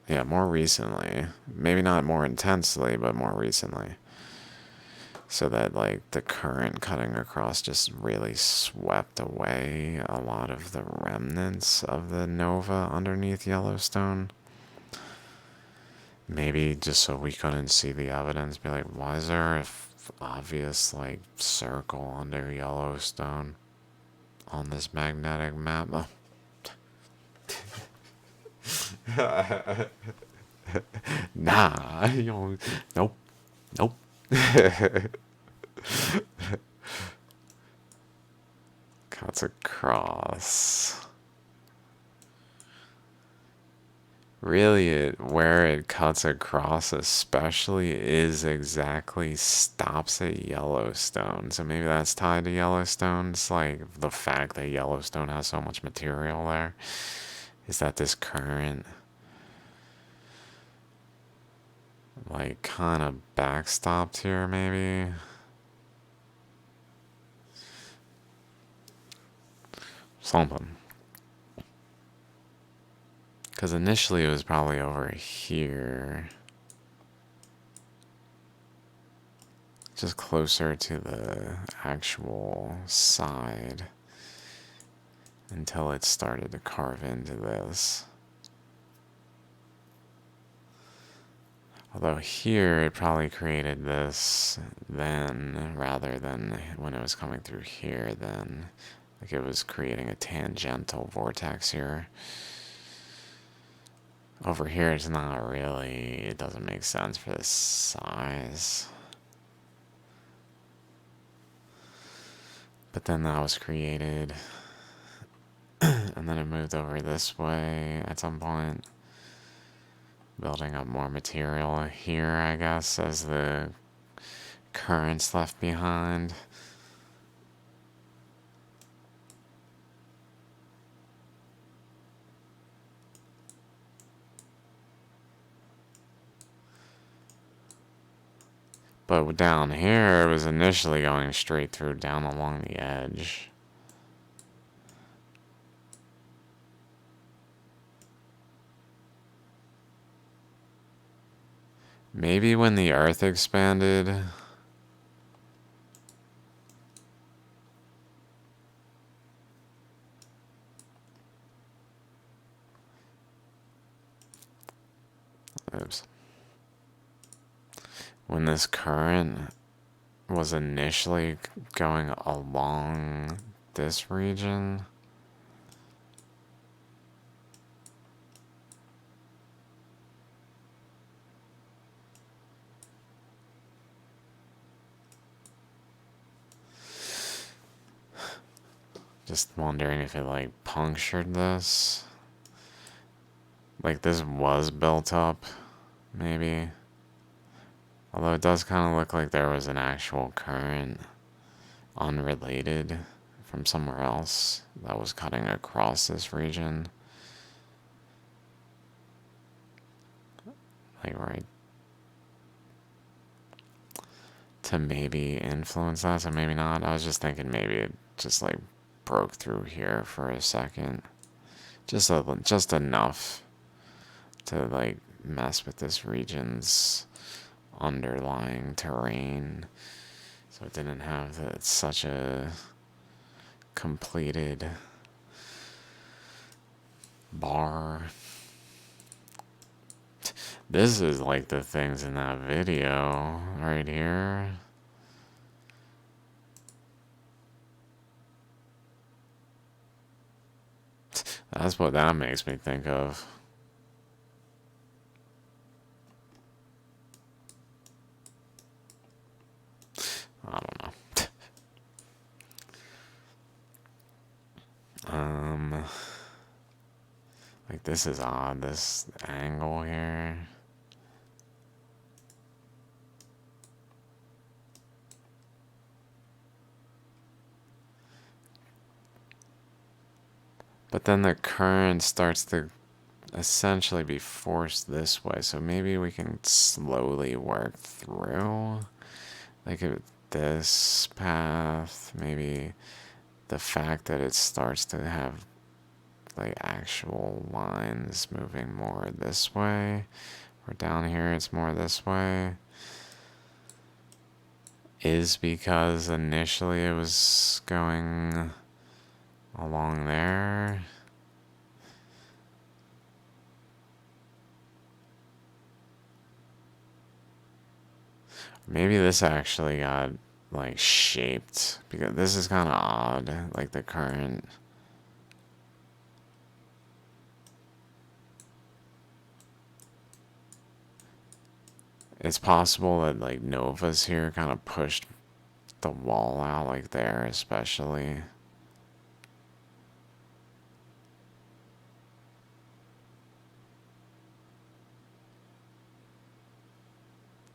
Yeah, more recently. Maybe not more intensely, but more recently. So that like the current cutting across just really swept away a lot of the remnants of the nova underneath Yellowstone. Maybe just so we couldn't see the evidence, be like, why is there a obvious like circle under Yellowstone on this magnetic map? Nah, you know, nope, nope. Cuts across. Really, where it cuts across especially is exactly stops at Yellowstone. So maybe that's tied to Yellowstone. It's like the fact that Yellowstone has so much material there. Is that this current like kind of backstopped here maybe? Something. Because initially it was probably over here. Just closer to the actual side. Until it started to carve into this. Although here it probably created this then, rather than when it was coming through here then. Like it was creating a tangential vortex here. Over here it's not really, it doesn't make sense for this size. But then that was created. And then it moved over this way at some point. Building up more material here, I guess, as the currents left behind. But down here, it was initially going straight through down along the edge. Maybe when the Earth expanded. Oops. when this current was initially going along this region, just wondering if it like punctured this. Like this was built up, maybe. Although it does kind of look like there was an actual current unrelated from somewhere else that was cutting across this region. Like right to maybe influence that, so maybe not. I was just thinking maybe it just like broke through here for a second. Just enough to like mess with this region's underlying terrain. So it didn't have such a completed bar. This is like the things in that video right here. That's what that makes me think of. I don't know. Like this is odd, this angle here. But then the current starts to essentially be forced this way, so maybe we can slowly work through. Like this path, maybe the fact that it starts to have like actual lines moving more this way, or down here it's more this way, is because initially it was going along there. Maybe this actually got like shaped, because this is kind of odd, like the current. It's possible that like Nova's here kind of pushed the wall out, like there especially.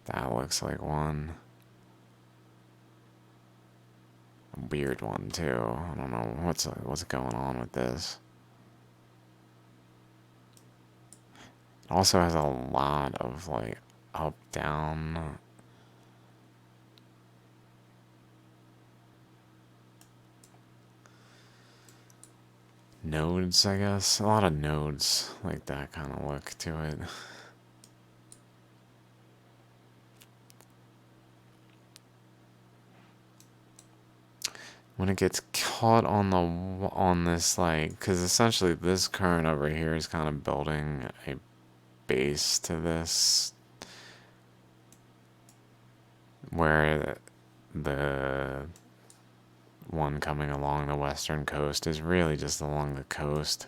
That looks like one. A weird one too. I don't know what's going on with this. It also has a lot of like up down nodes, I guess. A lot of nodes, like that kind of look to it. When it gets caught on this, like, because essentially this current over here is kind of building a base to this, where the one coming along the western coast is really just along the coast.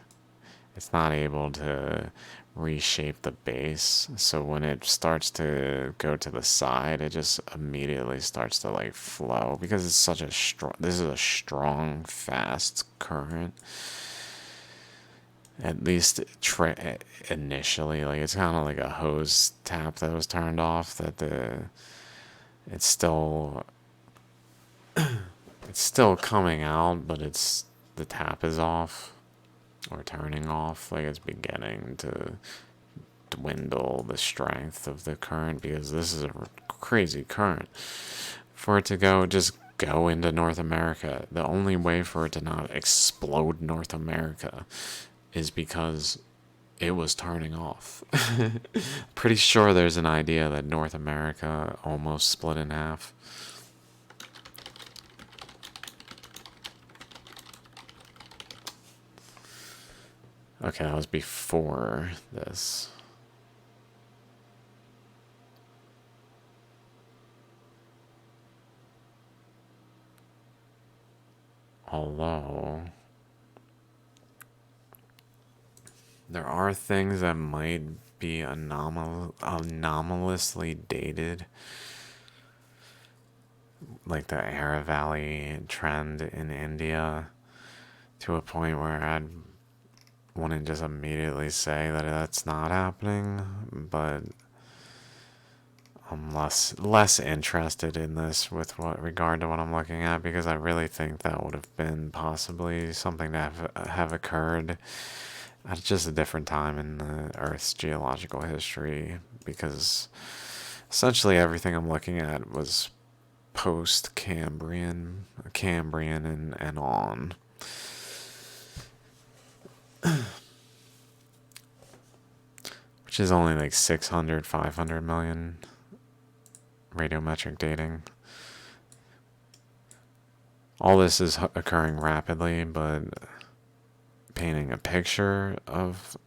It's not able to reshape the base, so when it starts to go to the side, it just immediately starts to like flow, because it's such a strong, this is a strong, fast current. At least initially, like it's kind of like a hose tap that was turned off, that it's still coming out, but the tap is off, or turning off, like it's beginning to dwindle the strength of the current, because this is a crazy current. For it to go into North America, the only way for it to not explode North America is because it was turning off. Pretty sure there's an idea that North America almost split in half. Okay, that was before this. Although, there are things that might be anomalously dated, like the Air Valley trend in India, to a point where I wouldn't just immediately say that that's not happening, but I'm less interested in this with what regard to what I'm looking at, because I really think that would have been possibly something to have occurred at just a different time in the Earth's geological history, because essentially everything I'm looking at was post-Cambrian, Cambrian, and on. Which is only like 600, 500 million radiometric dating. All this is occurring rapidly, but painting a picture of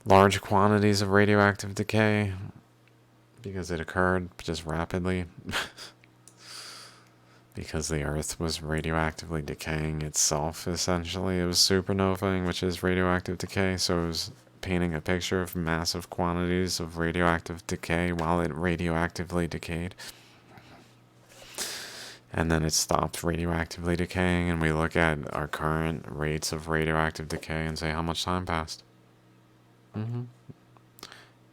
large quantities of radioactive decay, because it occurred just rapidly, because the Earth was radioactively decaying itself, essentially. It was supernovaing, which is radioactive decay, so it was painting a picture of massive quantities of radioactive decay while it radioactively decayed. And then it stopped radioactively decaying, and we look at our current rates of radioactive decay and say how much time passed.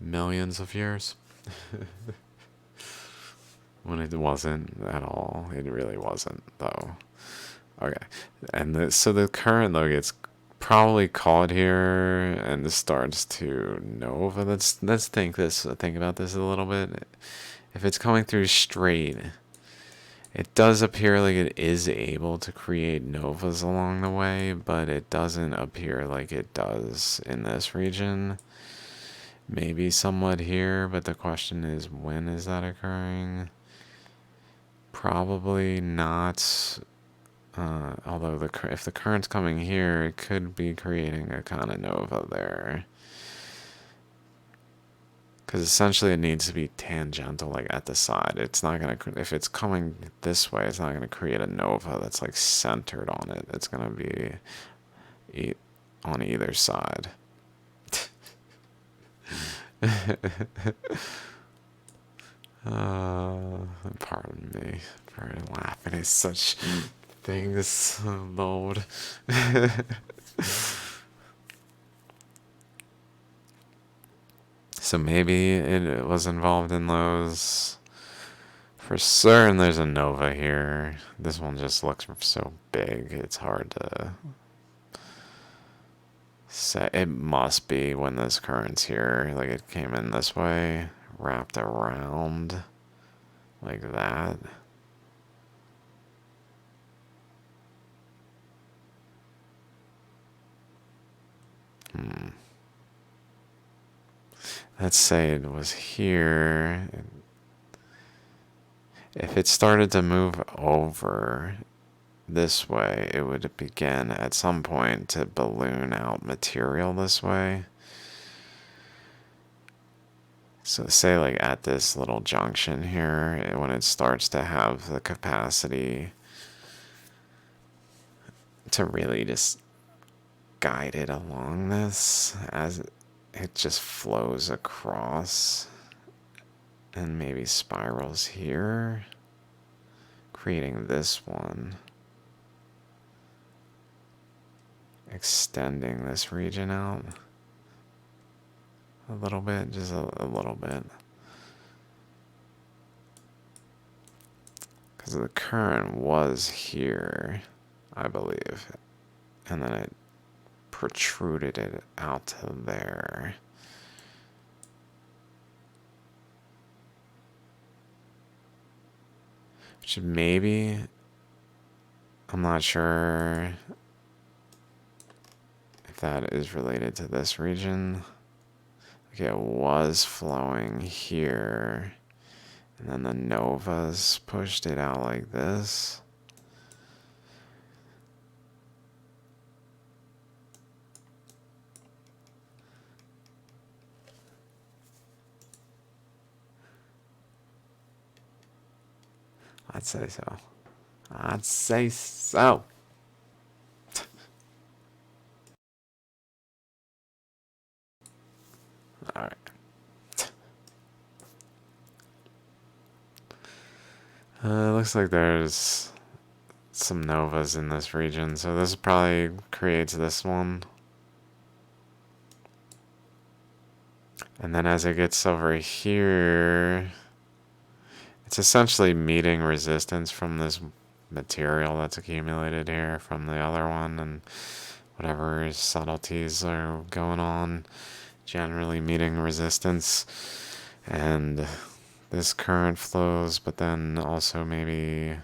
Millions of years. When it wasn't at all. It really wasn't, though. Okay. And so the current though gets probably caught here, and this starts to nova. Let's think about this a little bit. If it's coming through straight, it does appear like it is able to create novas along the way, but it doesn't appear like it does in this region. Maybe somewhat here, but the question is, when is that occurring? Probably not. Although if the current's coming here, it could be creating a kind of nova there. Because essentially it needs to be tangential, like at the side. It's not going to, if it's coming this way, it's not going to create a nova that's like centered on it. It's going to be on either side. Pardon me for laughing at such things, Lord. So maybe it was involved in those. For certain, there's a nova here. This one just looks so big, it's hard to say. It must be when this current's here. Like, it came in this way, wrapped around like that. Let's say it was here. If it started to move over this way, it would begin at some point to balloon out material this way. So say like at this little junction here, when it starts to have the capacity to really just guide it along this, as it just flows across and maybe spirals here, creating this one, extending this region out a little bit, just a little bit. Because the current was here, I believe, and then it protruded it out to there. Which maybe, I'm not sure if that is related to this region. Okay, it was flowing here, and then the novas pushed it out like this. I'd say so. I'd say so. Alright. Looks like there's some novas in this region, so this probably creates this one. And then as it gets over here, it's essentially meeting resistance from this material that's accumulated here from the other one, and whatever subtleties are going on, generally meeting resistance. And this current flows, but then also maybe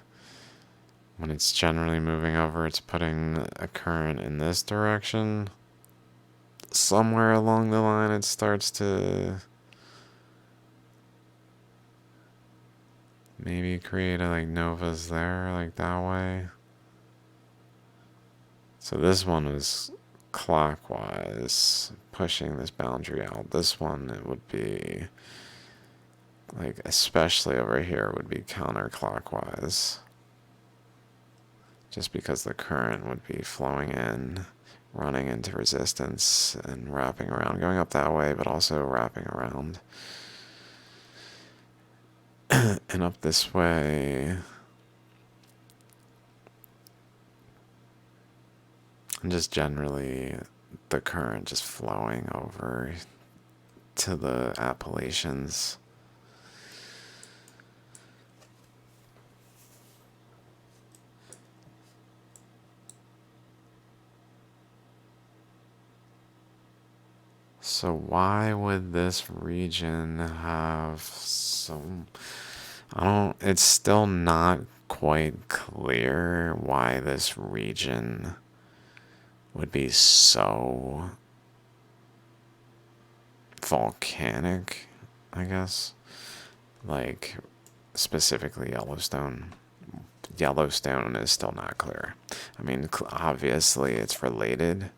when it's generally moving over, it's putting a current in this direction. Somewhere along the line, it starts to maybe create a, like, novas there, like that way. So this one is clockwise, pushing this boundary out. This one, it would be, like, especially over here, would be counterclockwise. Just because the current would be flowing in, running into resistance, and wrapping around, going up that way, but also wrapping around. And up this way. And just generally the current just flowing over to the Appalachians. So why would this region have some... it's still not quite clear why this region would be so volcanic, I guess. Like, specifically Yellowstone. Yellowstone is still not clear. I mean, obviously it's related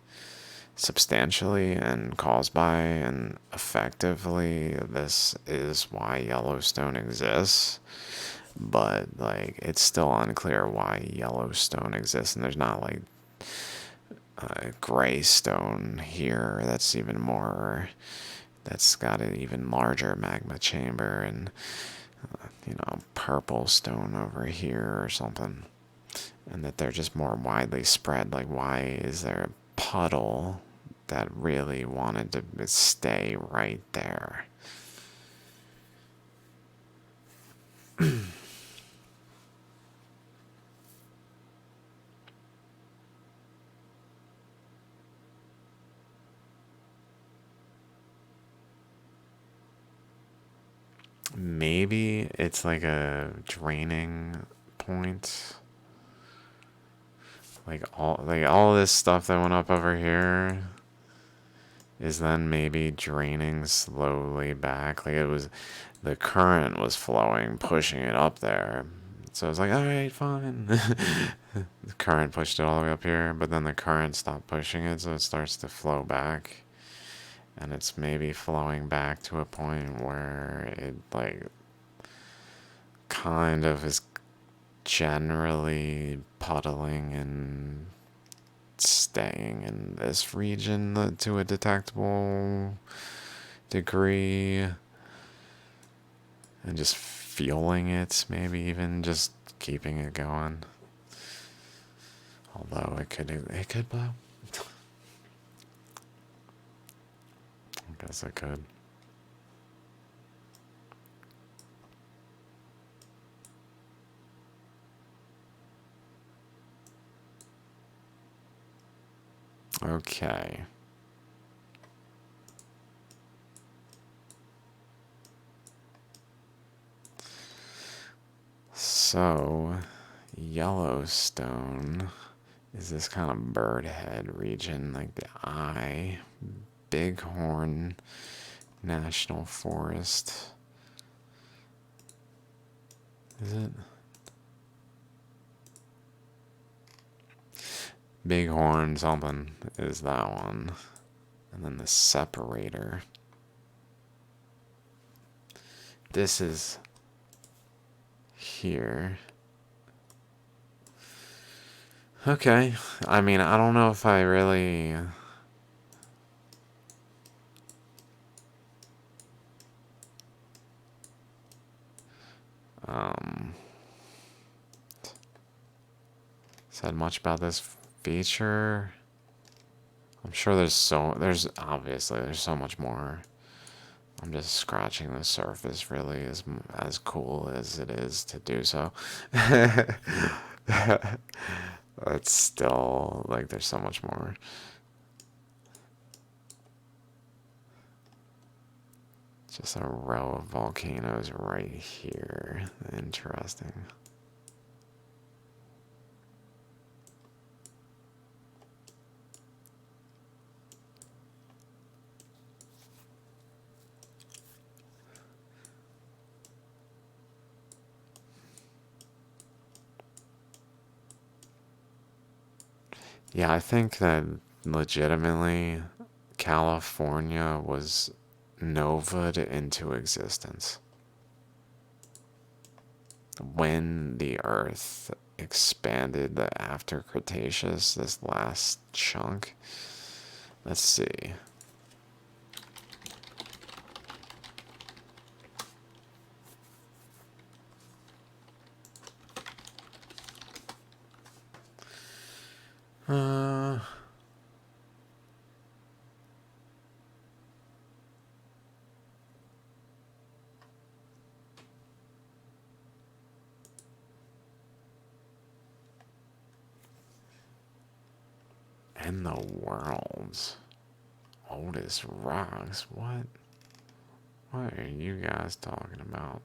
substantially and caused by and effectively this is why Yellowstone exists, but like it's still unclear why Yellowstone exists, and there's not like gray stone here that's even more, that's got an even larger magma chamber, and purple stone over here or something, and that they're just more widely spread. Like, why is there a puddle that really wanted to stay right there? Maybe it's like a draining point. Like all this stuff that went up over here is then maybe draining slowly back. Like, it was, the current was flowing, pushing it up there. So it's like, all right, fine. The current pushed it all the way up here, but then the current stopped pushing it, so it starts to flow back. And it's maybe flowing back to a point where it, like, kind of is generally puddling and staying in this region to a detectable degree, and just fueling it, maybe even just keeping it going. Although it could blow. I guess it could. Okay. So, Yellowstone is this kind of bird head region, like the Bighorn National Forest. Is it? Bighorn something is that one. And then the separator. This is here. Okay. I mean, I don't know if I really. Um, said much about this feature. I'm sure there's obviously there's so much more. I'm just scratching the surface, really, as cool as it is to do so. It's still like there's so much more. Just a row of volcanoes right here. Interesting. Yeah, I think that legitimately California was novaed into existence when the Earth expanded after Cretaceous, this last chunk. Let's see. Uh, in the world's oldest rocks. What? What are you guys talking about?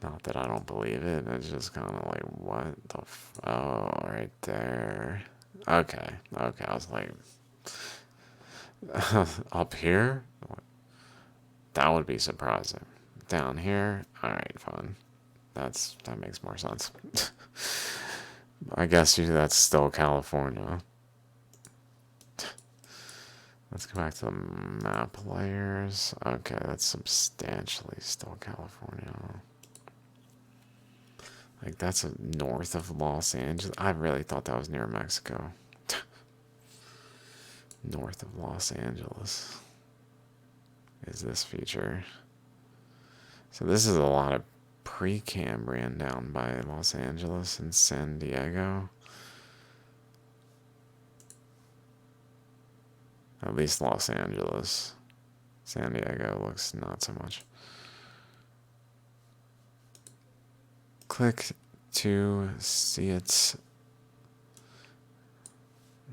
Not that I don't believe it. It's just kind of like, what the oh, right there. Okay, okay. I was like, up here? That would be surprising. Down here? Alright, fine. That makes more sense. I guess that's still California. Let's go back to the map layers. Okay, that's substantially still California. Like, that's north of Los Angeles. I really thought that was near Mexico. North of Los Angeles is this feature. So this is a lot of Precambrian down by Los Angeles and San Diego. At least Los Angeles. San Diego looks not so much. Click to see it's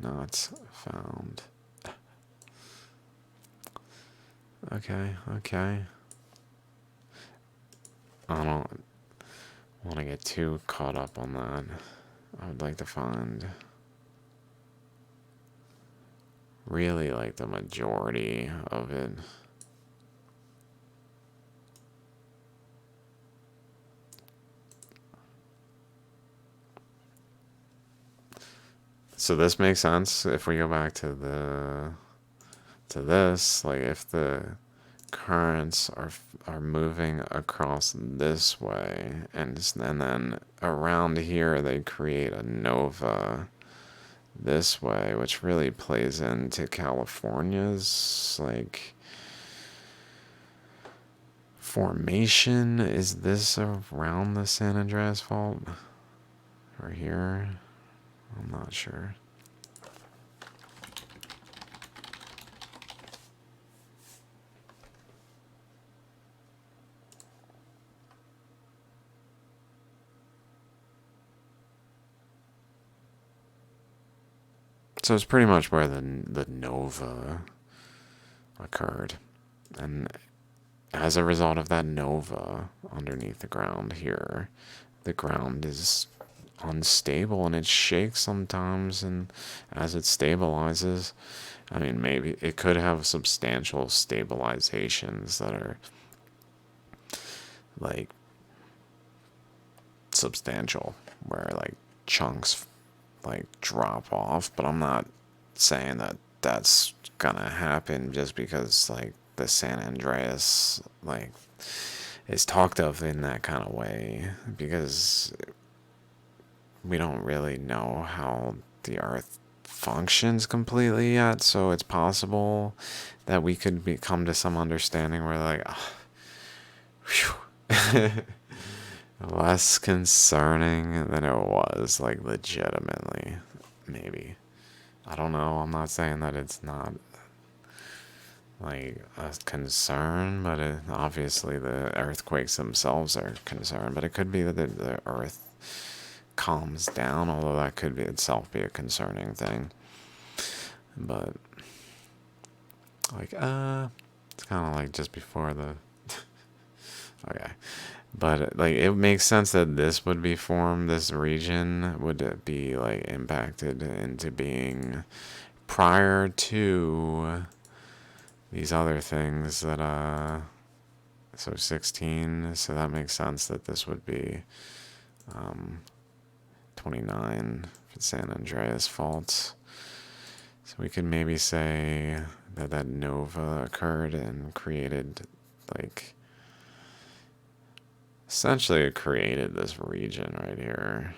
not found. Okay, okay. I don't want to get too caught up on that. I would like to find really like the majority of it. So this makes sense if we go back to this, like if the currents are moving across this way and then around here they create a nova this way, which really plays into California's like formation. Is this around the San Andreas Fault or here? I'm not sure. So it's pretty much where the nova occurred, and as a result of that nova underneath the ground here, the ground is unstable and it shakes sometimes, and as it stabilizes, I mean, maybe it could have substantial stabilizations that are like substantial, where like chunks like drop off, but I'm not saying that that's gonna happen just because like the San Andreas like is talked of in that kind of way because we don't really know how the Earth functions completely yet. So it's possible that we could come to some understanding where, like, less concerning than it was, like, legitimately, maybe. I don't know. I'm not saying that it's not like a concern, but obviously the earthquakes themselves are a concern. But it could be that the Earth calms down, although that could be itself be a concerning thing. But like, it's kind of like just before the. Okay. But like it makes sense that this would be formed, this region would be like impacted into being prior to these other things that so 16, so that makes sense that this would be 29 for San Andreas faults. So we could maybe say that that nova occurred and created, like, essentially it created this region right here.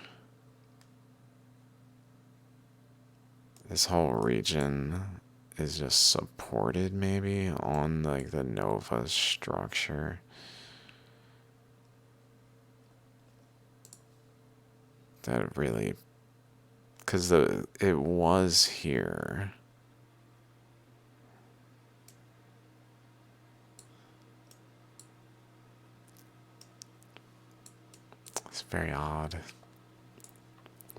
This whole region is just supported maybe on like the nova structure. That really, because it was here. It's very odd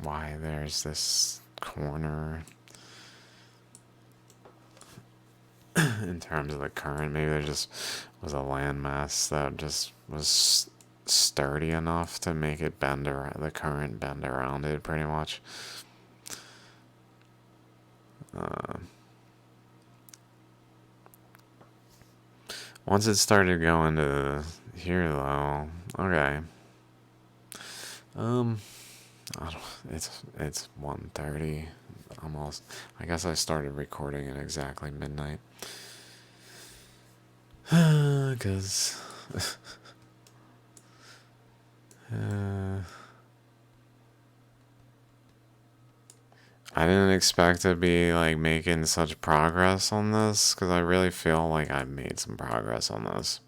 why there's this corner in terms of the current. Maybe there just was a landmass that just was sturdy enough to make it bend around, the current bend around it pretty much. Once it started going to here though, okay. I don't, it's 1:30 almost. I guess I started recording at exactly midnight. Cause I didn't expect to be like making such progress on this because I really feel like I've made some progress on this.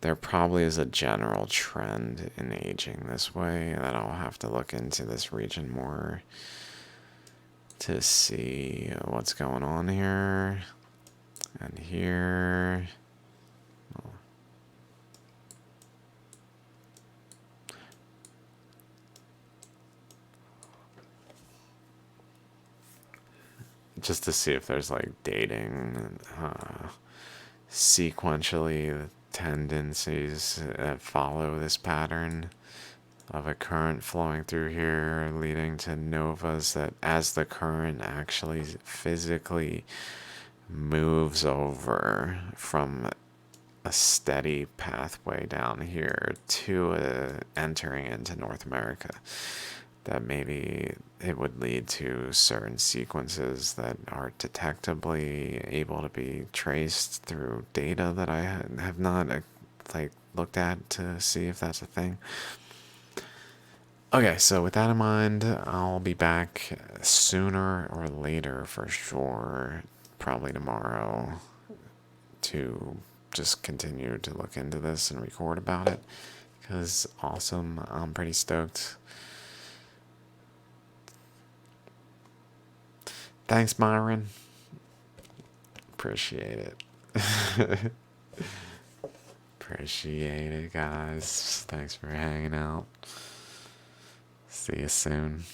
There probably is a general trend in aging this way that I'll have to look into this region more to see what's going on here and here. Just to see if there's like dating sequentially tendencies that follow this pattern of a current flowing through here leading to novas that as the current actually physically moves over from a steady pathway down here to entering into North America, that maybe it would lead to certain sequences that are detectably able to be traced through data that I have not like looked at to see if that's a thing. Okay, so with that in mind, I'll be back sooner or later for sure, probably tomorrow, to just continue to look into this and record about it. Because awesome, I'm pretty stoked. Thanks, Myron. Appreciate it. Appreciate it, guys. Thanks for hanging out. See you soon.